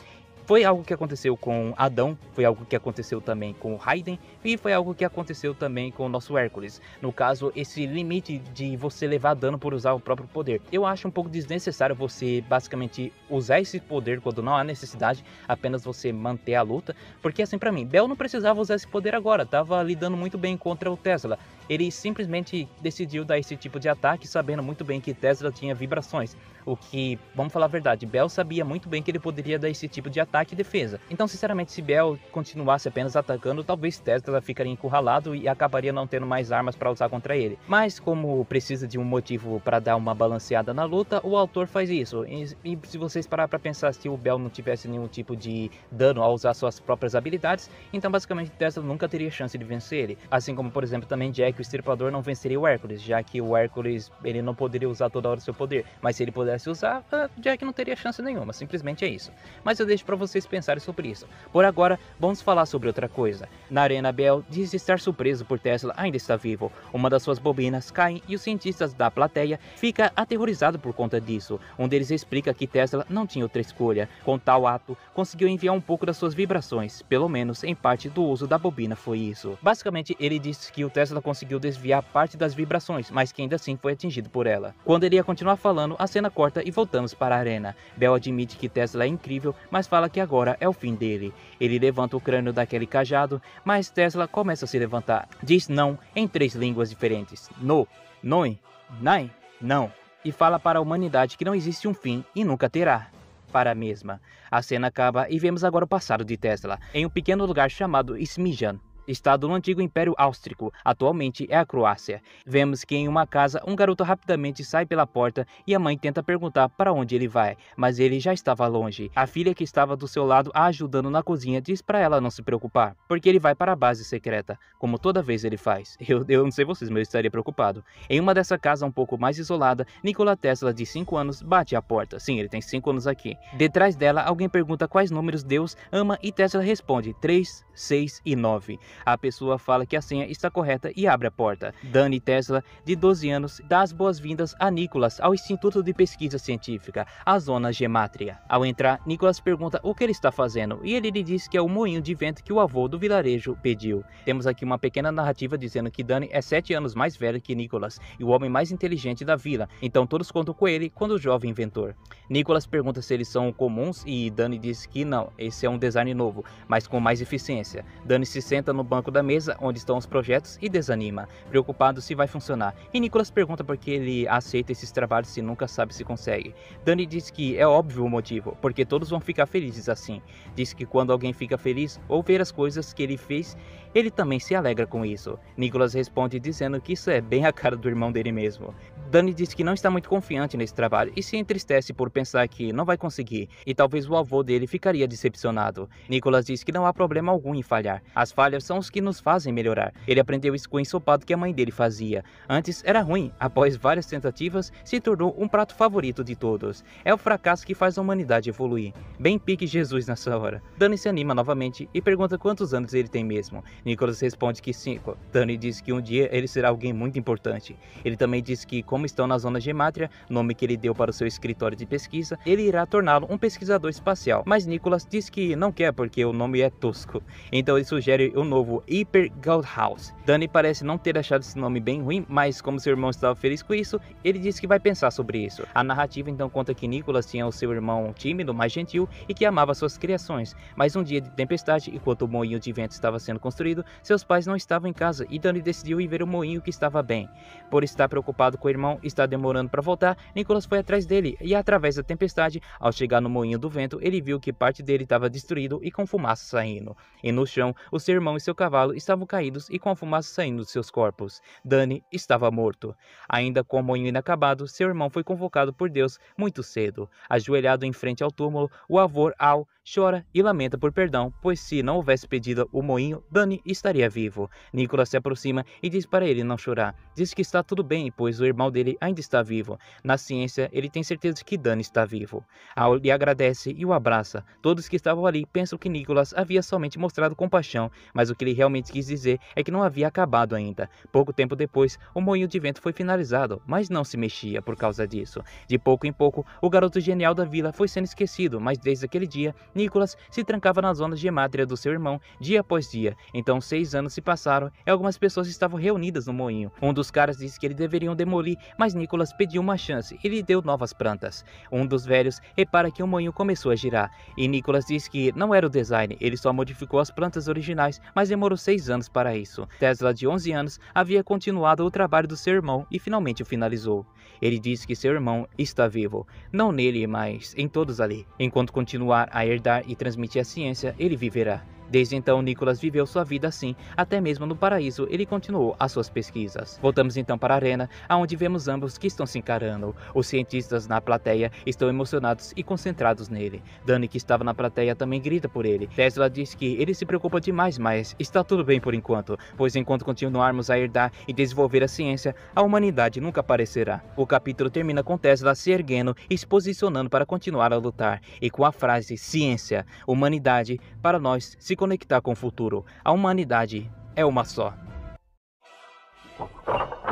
Foi algo que aconteceu com Adão, foi algo que aconteceu também com Raiden e foi algo que aconteceu também com o nosso Hércules. No caso, esse limite de você levar dano por usar o próprio poder. Eu acho um pouco desnecessário você basicamente usar esse poder quando não há necessidade, apenas você manter a luta. Porque assim, pra mim, Bel não precisava usar esse poder agora, tava lidando muito bem contra o Tesla. Ele simplesmente decidiu dar esse tipo de ataque sabendo muito bem que Tesla tinha vibrações. O que, vamos falar a verdade, Bell sabia muito bem que ele poderia dar esse tipo de ataque e defesa. Então, sinceramente, se Bell continuasse apenas atacando, talvez Tesla ficaria encurralado e acabaria não tendo mais armas para usar contra ele. Mas, como precisa de um motivo para dar uma balanceada na luta, o autor faz isso. E se vocês parar para pensar, se o Bell não tivesse nenhum tipo de dano ao usar suas próprias habilidades, então basicamente Tesla nunca teria chance de vencer ele. Assim como, por exemplo, também Jack, o Estripador, não venceria o Hércules, já que o Hércules ele não poderia usar toda hora o seu poder. Mas se ele pudesse usar, Jack não teria chance nenhuma, simplesmente é isso. Mas eu deixo para vocês pensarem sobre isso. Por agora, vamos falar sobre outra coisa. Na arena, Bell diz estar surpreso por Tesla ainda estar vivo. Uma das suas bobinas cai e os cientistas da plateia ficam aterrorizados por conta disso. Um deles explica que Tesla não tinha outra escolha. Com tal ato, conseguiu enviar um pouco das suas vibrações. Pelo menos em parte do uso da bobina foi isso. Basicamente, ele disse que o Tesla conseguiu desviar parte das vibrações, mas que ainda assim foi atingido por ela. Quando ele ia continuar falando, a cena corta e voltamos para a arena. Bell admite que Tesla é incrível, mas fala que agora é o fim dele. Ele levanta o crânio daquele cajado, mas Tesla começa a se levantar. Diz não em 3 línguas diferentes. No, noi, nai, não. E fala para a humanidade que não existe um fim e nunca terá. Para a mesma. A cena acaba e vemos agora o passado de Tesla, em um pequeno lugar chamado Smijan, estado no antigo Império Áustrico, atualmente é a Croácia. Vemos que em uma casa, um garoto rapidamente sai pela porta e a mãe tenta perguntar para onde ele vai, mas ele já estava longe. A filha que estava do seu lado a ajudando na cozinha diz para ela não se preocupar, porque ele vai para a base secreta, como toda vez ele faz. Eu não sei vocês, mas eu estaria preocupado. Em uma dessa casa um pouco mais isolada, Nikola Tesla, de 5 anos, bate à porta. Sim, ele tem 5 anos aqui. Detrás dela, alguém pergunta quais números Deus ama e Tesla responde 3, 6 e 9. A pessoa fala que a senha está correta e abre a porta. Danny Tesla, de 12 anos, dá as boas-vindas a Nicholas ao Instituto de Pesquisa Científica, a Zona Gemátria. Ao entrar, Nicholas pergunta o que ele está fazendo e ele lhe diz que é o moinho de vento que o avô do vilarejo pediu. Temos aqui uma pequena narrativa dizendo que Danny é 7 anos mais velho que Nicholas e o homem mais inteligente da vila, então todos contam com ele quando o jovem inventor. Nicholas pergunta se eles são comuns e Danny diz que não, esse é um design novo, mas com mais eficiência. Danny se senta no banco da mesa onde estão os projetos e desanima, preocupado se vai funcionar. E Nicholas pergunta por que ele aceita esses trabalhos se nunca sabe se consegue. Danny diz que é óbvio o motivo, porque todos vão ficar felizes assim. Diz que quando alguém fica feliz ou ver as coisas que ele fez, ele também se alegra com isso. Nicholas responde dizendo que isso é bem a cara do irmão dele mesmo. Danny diz que não está muito confiante nesse trabalho e se entristece por pensar que não vai conseguir e talvez o avô dele ficaria decepcionado. Nicholas diz que não há problema algum em falhar. As falhas são os que nos fazem melhorar. Ele aprendeu isso com o ensopado que a mãe dele fazia. Antes era ruim, após várias tentativas, se tornou um prato favorito de todos. É o fracasso que faz a humanidade evoluir. Bem pique Jesus nessa hora. Danny se anima novamente e pergunta quantos anos ele tem mesmo. Nicholas responde que 5. Danny diz que um dia ele será alguém muito importante. Ele também diz que, como estão na Zona Gemátria, nome que ele deu para o seu escritório de pesquisa, ele irá torná-lo um pesquisador espacial. Mas Nicholas diz que não quer porque o nome é tosco. Então ele sugere o novo Hyper Goldhouse. Danny parece não ter achado esse nome bem ruim, mas como seu irmão estava feliz com isso, ele disse que vai pensar sobre isso. A narrativa então conta que Nicholas tinha o seu irmão tímido, mais gentil e que amava suas criações. Mas um dia de tempestade, enquanto o moinho de vento estava sendo construído, seus pais não estavam em casa e Danny decidiu ir ver o moinho que estava bem. Por estar preocupado com o irmão e estar demorando para voltar, Nicholas foi atrás dele e através da tempestade, ao chegar no moinho do vento, ele viu que parte dele estava destruído e com fumaça saindo. E no chão, o seu irmão e seu cavalo estavam caídos e com a fumaça saindo dos seus corpos. Danny estava morto. Ainda com o moinho inacabado, seu irmão foi convocado por Deus muito cedo. Ajoelhado em frente ao túmulo, o avô Al chora e lamenta por perdão, pois se não houvesse pedido o moinho, Danny estaria vivo. Nicholas se aproxima e diz para ele não chorar. Diz que está tudo bem, pois o irmão dele ainda está vivo. Na ciência, ele tem certeza de que Danny está vivo. Al lhe agradece e o abraça. Todos que estavam ali pensam que Nicholas havia somente mostrado compaixão, mas o que ele realmente quis dizer é que não havia acabado ainda. Pouco tempo depois, o moinho de vento foi finalizado, mas não se mexia por causa disso. De pouco em pouco, o garoto genial da vila foi sendo esquecido, mas desde aquele dia, Nicholas se trancava na zona gemátria do seu irmão dia após dia. Então 6 anos se passaram e algumas pessoas estavam reunidas no moinho. Um dos caras disse que eles deveriam demolir, mas Nicholas pediu uma chance e lhe deu novas plantas. Um dos velhos repara que o moinho começou a girar e Nicholas disse que não era o design, ele só modificou as plantas originais, mas demorou 6 anos para isso. Tesla, de 11 anos, havia continuado o trabalho do seu irmão e finalmente o finalizou. Ele disse que seu irmão está vivo, não nele, mas em todos ali. Enquanto continuar a herdar e transmitir a ciência, ele viverá. Desde então, Nicholas viveu sua vida assim, até mesmo no paraíso ele continuou as suas pesquisas. Voltamos então para a arena, onde vemos ambos que estão se encarando. Os cientistas na plateia estão emocionados e concentrados nele. Danny, que estava na plateia, também grita por ele. Tesla diz que ele se preocupa demais, mas está tudo bem por enquanto, pois enquanto continuarmos a herdar e desenvolver a ciência, a humanidade nunca aparecerá. O capítulo termina com Tesla se erguendo e se posicionando para continuar a lutar, e com a frase ciência, humanidade, para nós se conectar com o futuro. A humanidade é uma só.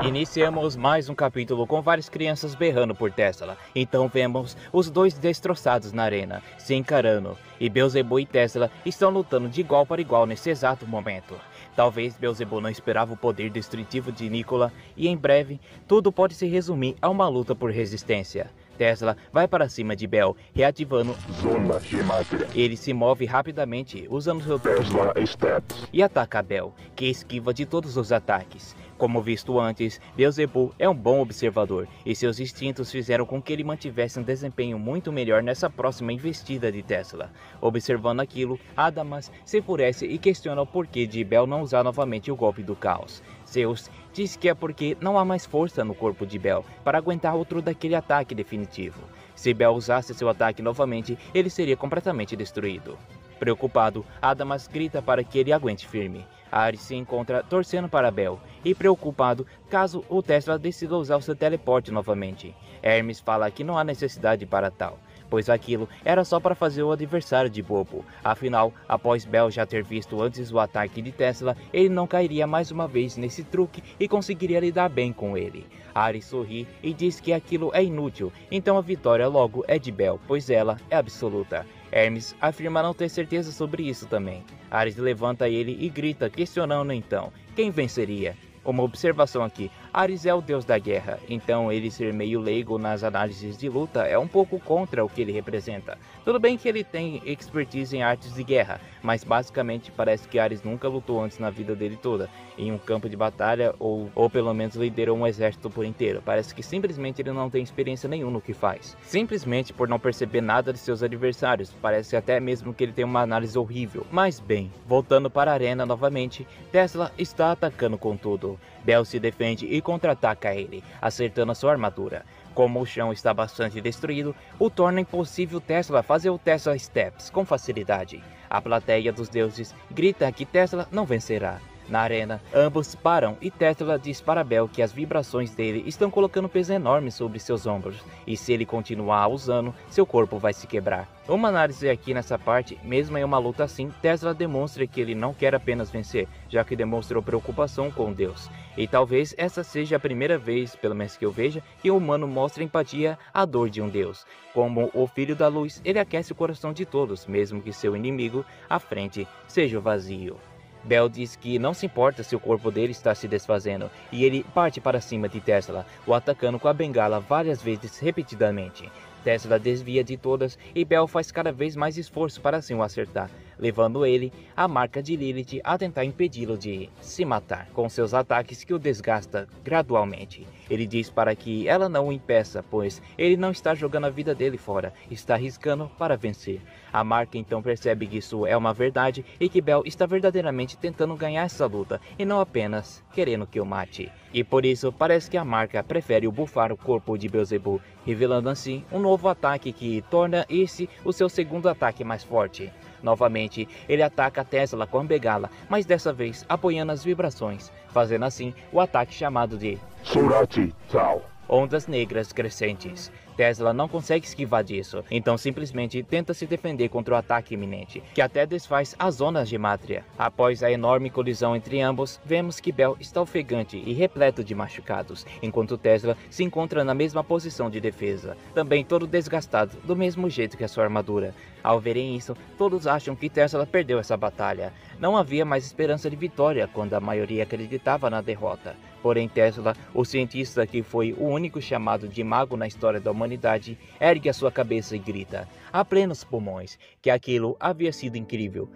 Iniciamos mais um capítulo com várias crianças berrando por Tesla. Então vemos os dois destroçados na arena, se encarando, e Beelzebub e Tesla estão lutando de igual para igual nesse exato momento. Talvez Beelzebub não esperava o poder destrutivo de Nicholas, e em breve tudo pode se resumir a uma luta por resistência. Tesla vai para cima de Bel, reativando Zona Gemátria. Ele se move rapidamente, usando seu Tesla Steps. e ataca Bel, que esquiva de todos os ataques. Como visto antes, Beelzebub é um bom observador, e seus instintos fizeram com que ele mantivesse um desempenho muito melhor nessa próxima investida de Tesla. Observando aquilo, Adamas se enfurece e questiona o porquê de Bel não usar novamente o golpe do caos. Zeus diz que é porque não há mais força no corpo de Bel para aguentar outro daquele ataque definitivo. Se Bel usasse seu ataque novamente, ele seria completamente destruído. Preocupado, Adamas grita para que ele aguente firme. Ares se encontra torcendo para Bel e preocupado caso o Tesla decida usar o seu teleporte novamente. Hermes fala que não há necessidade para tal, pois aquilo era só para fazer o adversário de bobo. Afinal, após Bel já ter visto antes o ataque de Tesla, ele não cairia mais uma vez nesse truque e conseguiria lidar bem com ele. Ares sorri e diz que aquilo é inútil, então a vitória logo é de Bel, pois ela é absoluta. Hermes afirma não ter certeza sobre isso também. Ares levanta ele e grita, questionando então, quem venceria? Uma observação aqui, Ares é o deus da guerra, então ele ser meio leigo nas análises de luta é um pouco contra o que ele representa. Tudo bem que ele tem expertise em artes de guerra, mas basicamente parece que Ares nunca lutou antes na vida dele toda, em um campo de batalha ou pelo menos liderou um exército por inteiro. Parece que simplesmente ele não tem experiência nenhuma no que faz. Simplesmente por não perceber nada de seus adversários, parece até mesmo que ele tem uma análise horrível. Mas bem, voltando para a arena novamente, Tesla está atacando com tudo. Bel se defende e contra-ataca ele, acertando a sua armadura. Como o chão está bastante destruído, o torna impossível Tesla fazer o Tesla Steps com facilidade. A plateia dos deuses grita que Tesla não vencerá. Na arena, ambos param e Tesla diz para Bel que as vibrações dele estão colocando peso enorme sobre seus ombros, e se ele continuar usando, seu corpo vai se quebrar. Uma análise aqui nessa parte, mesmo em uma luta assim, Tesla demonstra que ele não quer apenas vencer, já que demonstrou preocupação com Deus. E talvez essa seja a primeira vez, pelo menos que eu veja, que o humano mostra empatia à dor de um Deus. Como o Filho da Luz, ele aquece o coração de todos, mesmo que seu inimigo, à frente, seja vazio. Bel diz que não se importa se o corpo dele está se desfazendo, e ele parte para cima de Tesla, o atacando com a bengala várias vezes repetidamente. Tesla desvia de todas e Bel faz cada vez mais esforço para assim o acertar, levando ele, a marca de Lilith, a tentar impedi-lo de se matar, com seus ataques que o desgasta gradualmente. Ele diz para que ela não o impeça, pois ele não está jogando a vida dele fora, está arriscando para vencer. A marca então percebe que isso é uma verdade e que Bel está verdadeiramente tentando ganhar essa luta e não apenas querendo que o mate. E por isso parece que a marca prefere bufar o corpo de Beelzebub, revelando assim um novo ataque que torna esse o seu segundo ataque mais forte. Novamente, ele ataca Tesla com a bengala, mas dessa vez apoiando as vibrações, fazendo assim o ataque chamado de Surati Tal. ondas negras crescentes. Tesla não consegue esquivar disso, então simplesmente tenta se defender contra o ataque iminente, que até desfaz a zona gemátria. Após a enorme colisão entre ambos, vemos que Bell está ofegante e repleto de machucados, enquanto Tesla se encontra na mesma posição de defesa, também todo desgastado, do mesmo jeito que a sua armadura. Ao verem isso, todos acham que Tesla perdeu essa batalha. Não havia mais esperança de vitória quando a maioria acreditava na derrota. Porém Tesla, o cientista que foi o único chamado de mago na história da humanidade, ergue a sua cabeça e grita, a plenos pulmões, que aquilo havia sido incrível,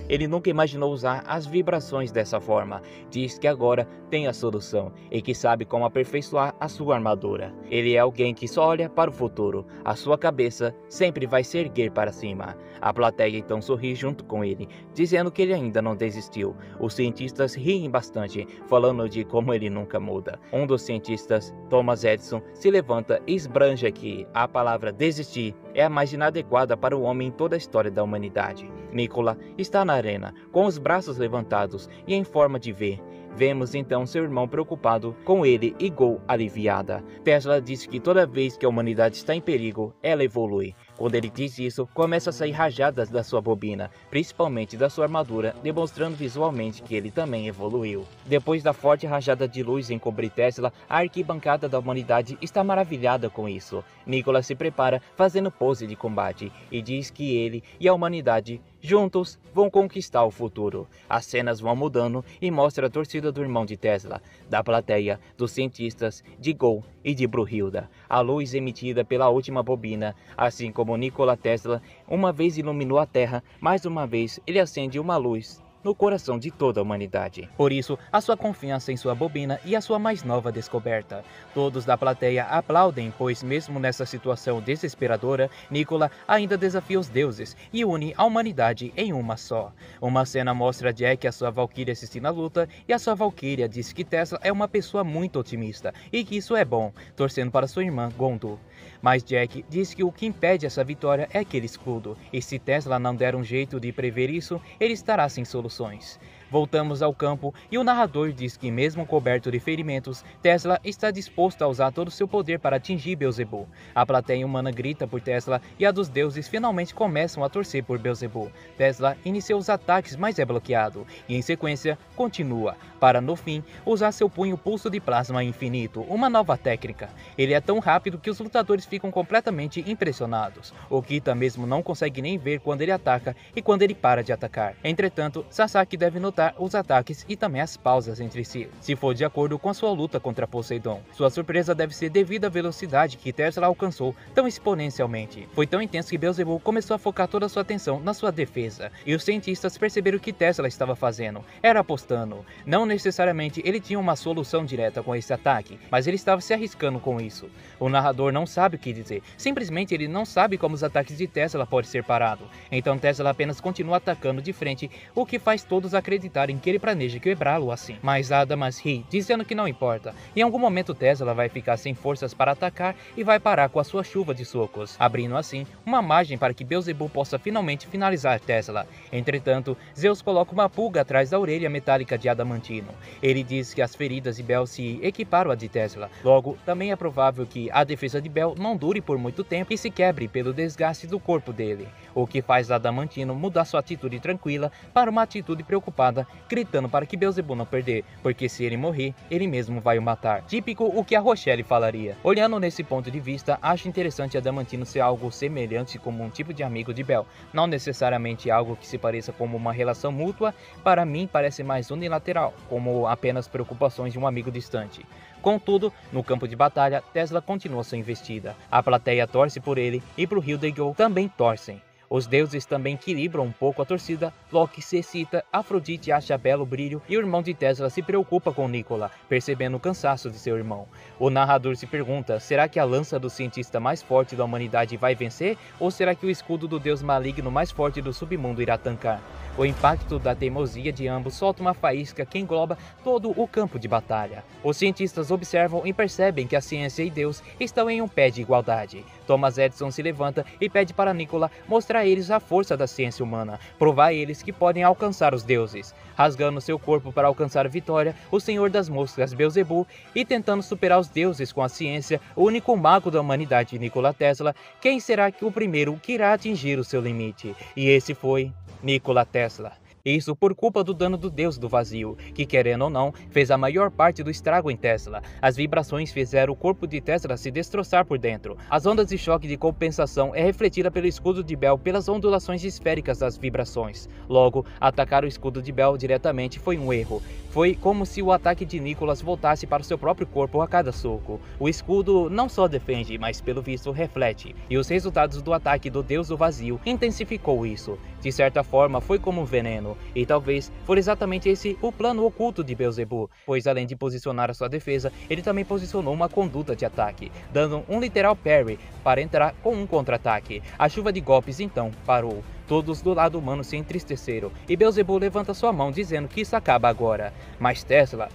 ele nunca imaginou usar as vibrações dessa forma. Diz que agora tem a solução e que sabe como aperfeiçoar a sua armadura. Ele é alguém que só olha para o futuro. A sua cabeça sempre vai se erguer para cima. A plateia então sorri junto com ele, dizendo que ele ainda não desistiu. Os cientistas riem bastante, falando de como ele nunca muda. Um dos cientistas, Thomas Edison, se levanta e esbranja que a palavra desistir é a mais inadequada para o homem em toda a história da humanidade. Nikola está na arena, com os braços levantados e em forma de V. Vemos então seu irmão preocupado com ele e Go aliviada. Tesla disse que toda vez que a humanidade está em perigo, ela evolui. Quando ele diz isso, começa a sair rajadas da sua bobina, principalmente da sua armadura, demonstrando visualmente que ele também evoluiu. Depois da forte rajada de luz em cobrir Tesla, a arquibancada da humanidade está maravilhada com isso. Nikola se prepara fazendo pose de combate e diz que ele e a humanidade juntos vão conquistar o futuro. As cenas vão mudando e mostra a torcida do irmão de Tesla, da plateia, dos cientistas, de Go e de Brunhilde. A luz emitida pela última bobina, assim como Nikola Tesla, uma vez iluminou a Terra, mais uma vez ele acende uma luz no coração de toda a humanidade. Por isso, a sua confiança em sua bobina e a sua mais nova descoberta. Todos da plateia aplaudem, pois mesmo nessa situação desesperadora, Nikola ainda desafia os deuses e une a humanidade em uma só. Uma cena mostra Jack e a sua valquíria assistindo a luta, e a sua valquíria diz que Tesla é uma pessoa muito otimista e que isso é bom, torcendo para sua irmã Gondo. Mas Jack diz que o que impede essa vitória é aquele escudo, e se Tesla não der um jeito de prever isso, ele estará sem soluções. Voltamos ao campo e o narrador diz que mesmo coberto de ferimentos, Tesla está disposto a usar todo o seu poder para atingir Beelzebub. A plateia humana grita por Tesla e a dos deuses finalmente começam a torcer por Beelzebub. Tesla inicia os ataques, mas é bloqueado, e em sequência continua, para no fim usar seu punho pulso de plasma infinito, uma nova técnica. Ele é tão rápido que os lutadores ficam completamente impressionados. O Kita mesmo não consegue nem ver quando ele ataca e quando ele para de atacar. Entretanto, Sasaki deve notar os ataques e também as pausas entre si, se for de acordo com a sua luta contra Poseidon. Sua surpresa deve ser devido à velocidade que Tesla alcançou tão exponencialmente. Foi tão intenso que Beelzebub começou a focar toda a sua atenção na sua defesa, e os cientistas perceberam o que Tesla estava fazendo. Era apostando. Não necessariamente ele tinha uma solução direta com esse ataque, mas ele estava se arriscando com isso. O narrador não sabe o que dizer, simplesmente ele não sabe como os ataques de Tesla podem ser parados. Então Tesla apenas continua atacando de frente, o que faz todos acreditarem que ele planeja quebrá-lo assim. Mas Adamas ri, dizendo que não importa. Em algum momento Tesla vai ficar sem forças para atacar e vai parar com a sua chuva de socos, abrindo assim uma margem para que Beelzebub possa finalmente finalizar Tesla. Entretanto, Zeus coloca uma pulga atrás da orelha metálica de Adamantino. Ele diz que as feridas de Bell se equiparam à de Tesla. Logo, também é provável que a defesa de Bell não dure por muito tempo e se quebre pelo desgaste do corpo dele, o que faz Adamantino mudar sua atitude tranquila para uma atitude preocupada, gritando para que Beelzebub não perder, porque se ele morrer, ele mesmo vai o matar. Típico o que a Rochelle falaria. Olhando nesse ponto de vista, acho interessante Adamantino ser algo semelhante como um tipo de amigo de Bell, não necessariamente algo que se pareça como uma relação mútua. Para mim parece mais unilateral, como apenas preocupações de um amigo distante. Contudo, no campo de batalha, Tesla continua sua investida. A plateia torce por ele e Brunhilde e Go também torcem. Os deuses também equilibram um pouco a torcida. Loki se excita, Afrodite acha belo o brilho e o irmão de Tesla se preocupa com Nikola, percebendo o cansaço de seu irmão. O narrador se pergunta, será que a lança do cientista mais forte da humanidade vai vencer? Ou será que o escudo do deus maligno mais forte do submundo irá tancar? O impacto da teimosia de ambos solta uma faísca que engloba todo o campo de batalha. Os cientistas observam e percebem que a ciência e Deus estão em um pé de igualdade. Thomas Edison se levanta e pede para Nikola mostrar a eles a força da ciência humana, provar a eles que podem alcançar os deuses. Rasgando seu corpo para alcançar a vitória, o Senhor das Moscas, Beelzebub, e tentando superar os deuses com a ciência, o único mago da humanidade, Nikola Tesla, quem será que o primeiro que irá atingir o seu limite? E esse foi Nikola Tesla. Isso por culpa do dano do Deus do Vazio, que querendo ou não, fez a maior parte do estrago em Tesla. As vibrações fizeram o corpo de Tesla se destroçar por dentro. As ondas de choque de compensação é refletida pelo escudo de Bell pelas ondulações esféricas das vibrações. Logo, atacar o escudo de Bell diretamente foi um erro. Foi como se o ataque de Nicholas voltasse para o seu próprio corpo a cada soco. O escudo não só defende, mas pelo visto reflete. E os resultados do ataque do Deus do Vazio intensificou isso. De certa forma, foi como um veneno. E talvez for exatamente esse o plano oculto de Beelzebub, pois além de posicionar a sua defesa, ele também posicionou uma conduta de ataque, dando um literal parry para entrar com um contra-ataque. A chuva de golpes então parou. Todos do lado humano se entristeceram, e Beelzebub levanta sua mão dizendo que isso acaba agora. Mas Tesla,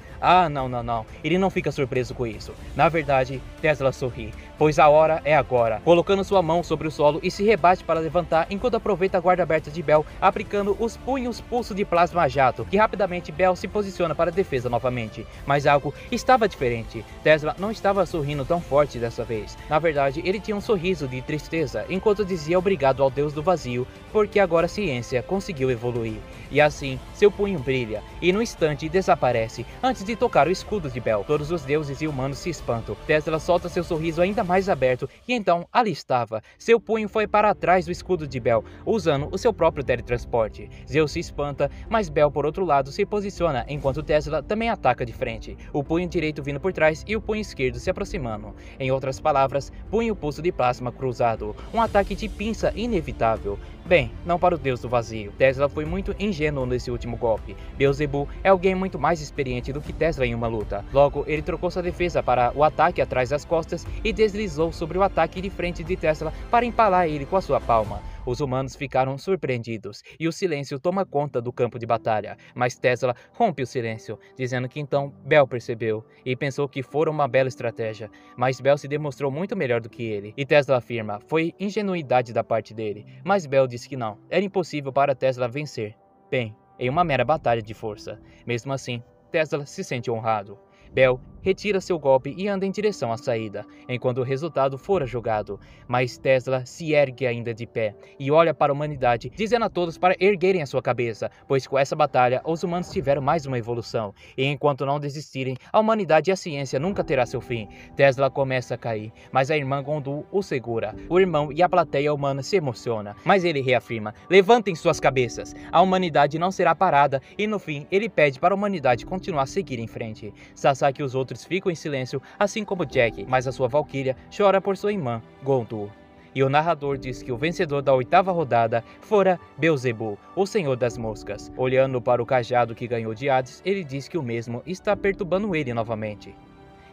não, ele não fica surpreso com isso. Na verdade, Tesla sorri, pois a hora é agora, colocando sua mão sobre o solo e se rebate para levantar enquanto aproveita a guarda aberta de Bell, aplicando os punhos pulso de plasma jato, que rapidamente Bell se posiciona para a defesa novamente. Mas algo estava diferente. Tesla não estava sorrindo tão forte dessa vez. Na verdade, ele tinha um sorriso de tristeza, enquanto dizia obrigado ao Deus do Vazio, porque agora a ciência conseguiu evoluir. E assim, seu punho brilha, e no instante desaparece, antes de tocar o escudo de Bell. Todos os deuses e humanos se espantam. Tesla solta seu sorriso ainda mais aberto, e então ali estava. Seu punho foi para trás do escudo de Bell, usando o seu próprio teletransporte. Zeus se espanta, mas Bell por outro lado se posiciona, enquanto Tesla também ataca de frente. O punho direito vindo por trás e o punho esquerdo se aproximando. Em outras palavras, punho pulso de plasma cruzado. Um ataque de pinça inevitável. Bem, não para o Deus do Vazio. Tesla foi muito ingênuo nesse último golpe. Beelzebub é alguém muito mais experiente do que Tesla em uma luta. Logo, ele trocou sua defesa para o ataque atrás das costas e deslizou sobre o ataque de frente de Tesla para empalar ele com a sua palma. Os humanos ficaram surpreendidos e o silêncio toma conta do campo de batalha, mas Tesla rompe o silêncio, dizendo que então Bell percebeu e pensou que fora uma bela estratégia, mas Bell se demonstrou muito melhor do que ele. E Tesla afirma, foi ingenuidade da parte dele, mas Bell disse que não, era impossível para Tesla vencer. Bem, em uma mera batalha de força. Mesmo assim, Tesla se sente honrado. Bell retira seu golpe e anda em direção à saída, enquanto o resultado fora jogado. Mas Tesla se ergue ainda de pé e olha para a humanidade, dizendo a todos para erguerem a sua cabeça, pois com essa batalha os humanos tiveram mais uma evolução, e enquanto não desistirem, a humanidade e a ciência nunca terá seu fim. Tesla começa a cair, mas a irmã Gondul o segura. O irmão e a plateia humana se emociona, mas ele reafirma, levantem suas cabeças, a humanidade não será parada, e no fim ele pede para a humanidade continuar a seguir em frente. Sasaki e os outros ficam em silêncio, assim como Jack, mas a sua Valkyria chora por sua irmã, Gondul. E o narrador diz que o vencedor da 8ª rodada fora Beelzebub, o Senhor das Moscas. Olhando para o cajado que ganhou de Hades, ele diz que o mesmo está perturbando ele novamente.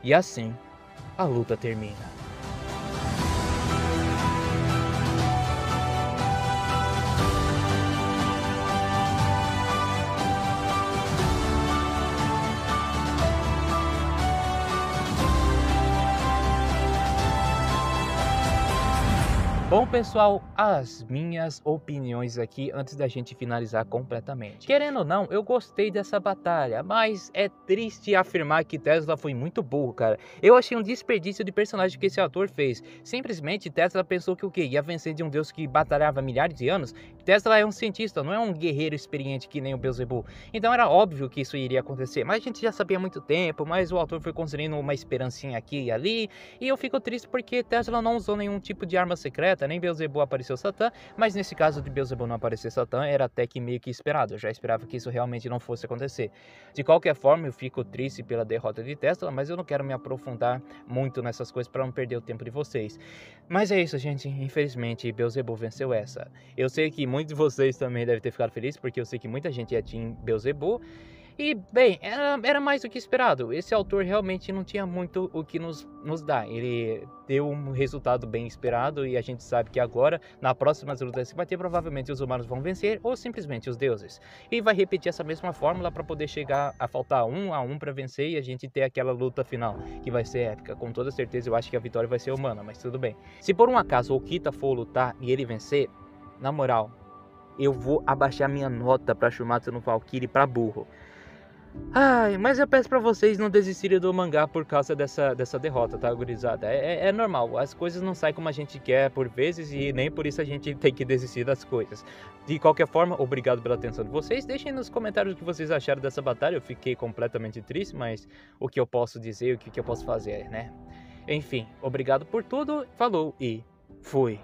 E assim, a luta termina. Bom pessoal, as minhas opiniões aqui antes da gente finalizar completamente. Querendo ou não, eu gostei dessa batalha, mas é triste afirmar que Tesla foi muito burro, cara. Eu achei um desperdício de personagem que esse ator fez. Simplesmente Tesla pensou que o quê? Ia vencer de um deus que batalhava milhares de anos? Tesla é um cientista, não é um guerreiro experiente que nem o Beelzebub. Então era óbvio que isso iria acontecer, mas a gente já sabia há muito tempo, mas o autor foi construindo uma esperancinha aqui e ali, e eu fico triste porque Tesla não usou nenhum tipo de arma secreta, nem Beelzebub apareceu Satã, mas nesse caso de Beelzebub não aparecer Satã, era até que meio que esperado, eu já esperava que isso realmente não fosse acontecer. De qualquer forma, eu fico triste pela derrota de Tesla, mas eu não quero me aprofundar muito nessas coisas para não perder o tempo de vocês. Mas é isso, gente, infelizmente Beelzebub venceu essa. Eu sei que muitos de vocês também devem ter ficado felizes, porque eu sei que muita gente é team Beelzebub. E, bem, era mais do que esperado. Esse autor realmente não tinha muito o que nos dar. Ele deu um resultado bem esperado e a gente sabe que agora, na próxima luta que vai ter, provavelmente os humanos vão vencer ou simplesmente os deuses. E vai repetir essa mesma fórmula para poder chegar a faltar 1 a 1 para vencer e a gente ter aquela luta final, que vai ser épica. Com toda certeza eu acho que a vitória vai ser humana, mas tudo bem. Se por um acaso o Kita for lutar e ele vencer, na moral, eu vou abaixar minha nota pra Shumatsu no Valkyrie pra burro. Ai, mas eu peço pra vocês não desistirem do mangá por causa dessa derrota, tá, gurizada? É normal, as coisas não saem como a gente quer por vezes e nem por isso a gente tem que desistir das coisas. De qualquer forma, obrigado pela atenção de vocês. Deixem nos comentários o que vocês acharam dessa batalha. Eu fiquei completamente triste, mas o que eu posso dizer, o que eu posso fazer, né? Enfim, obrigado por tudo, falou e fui!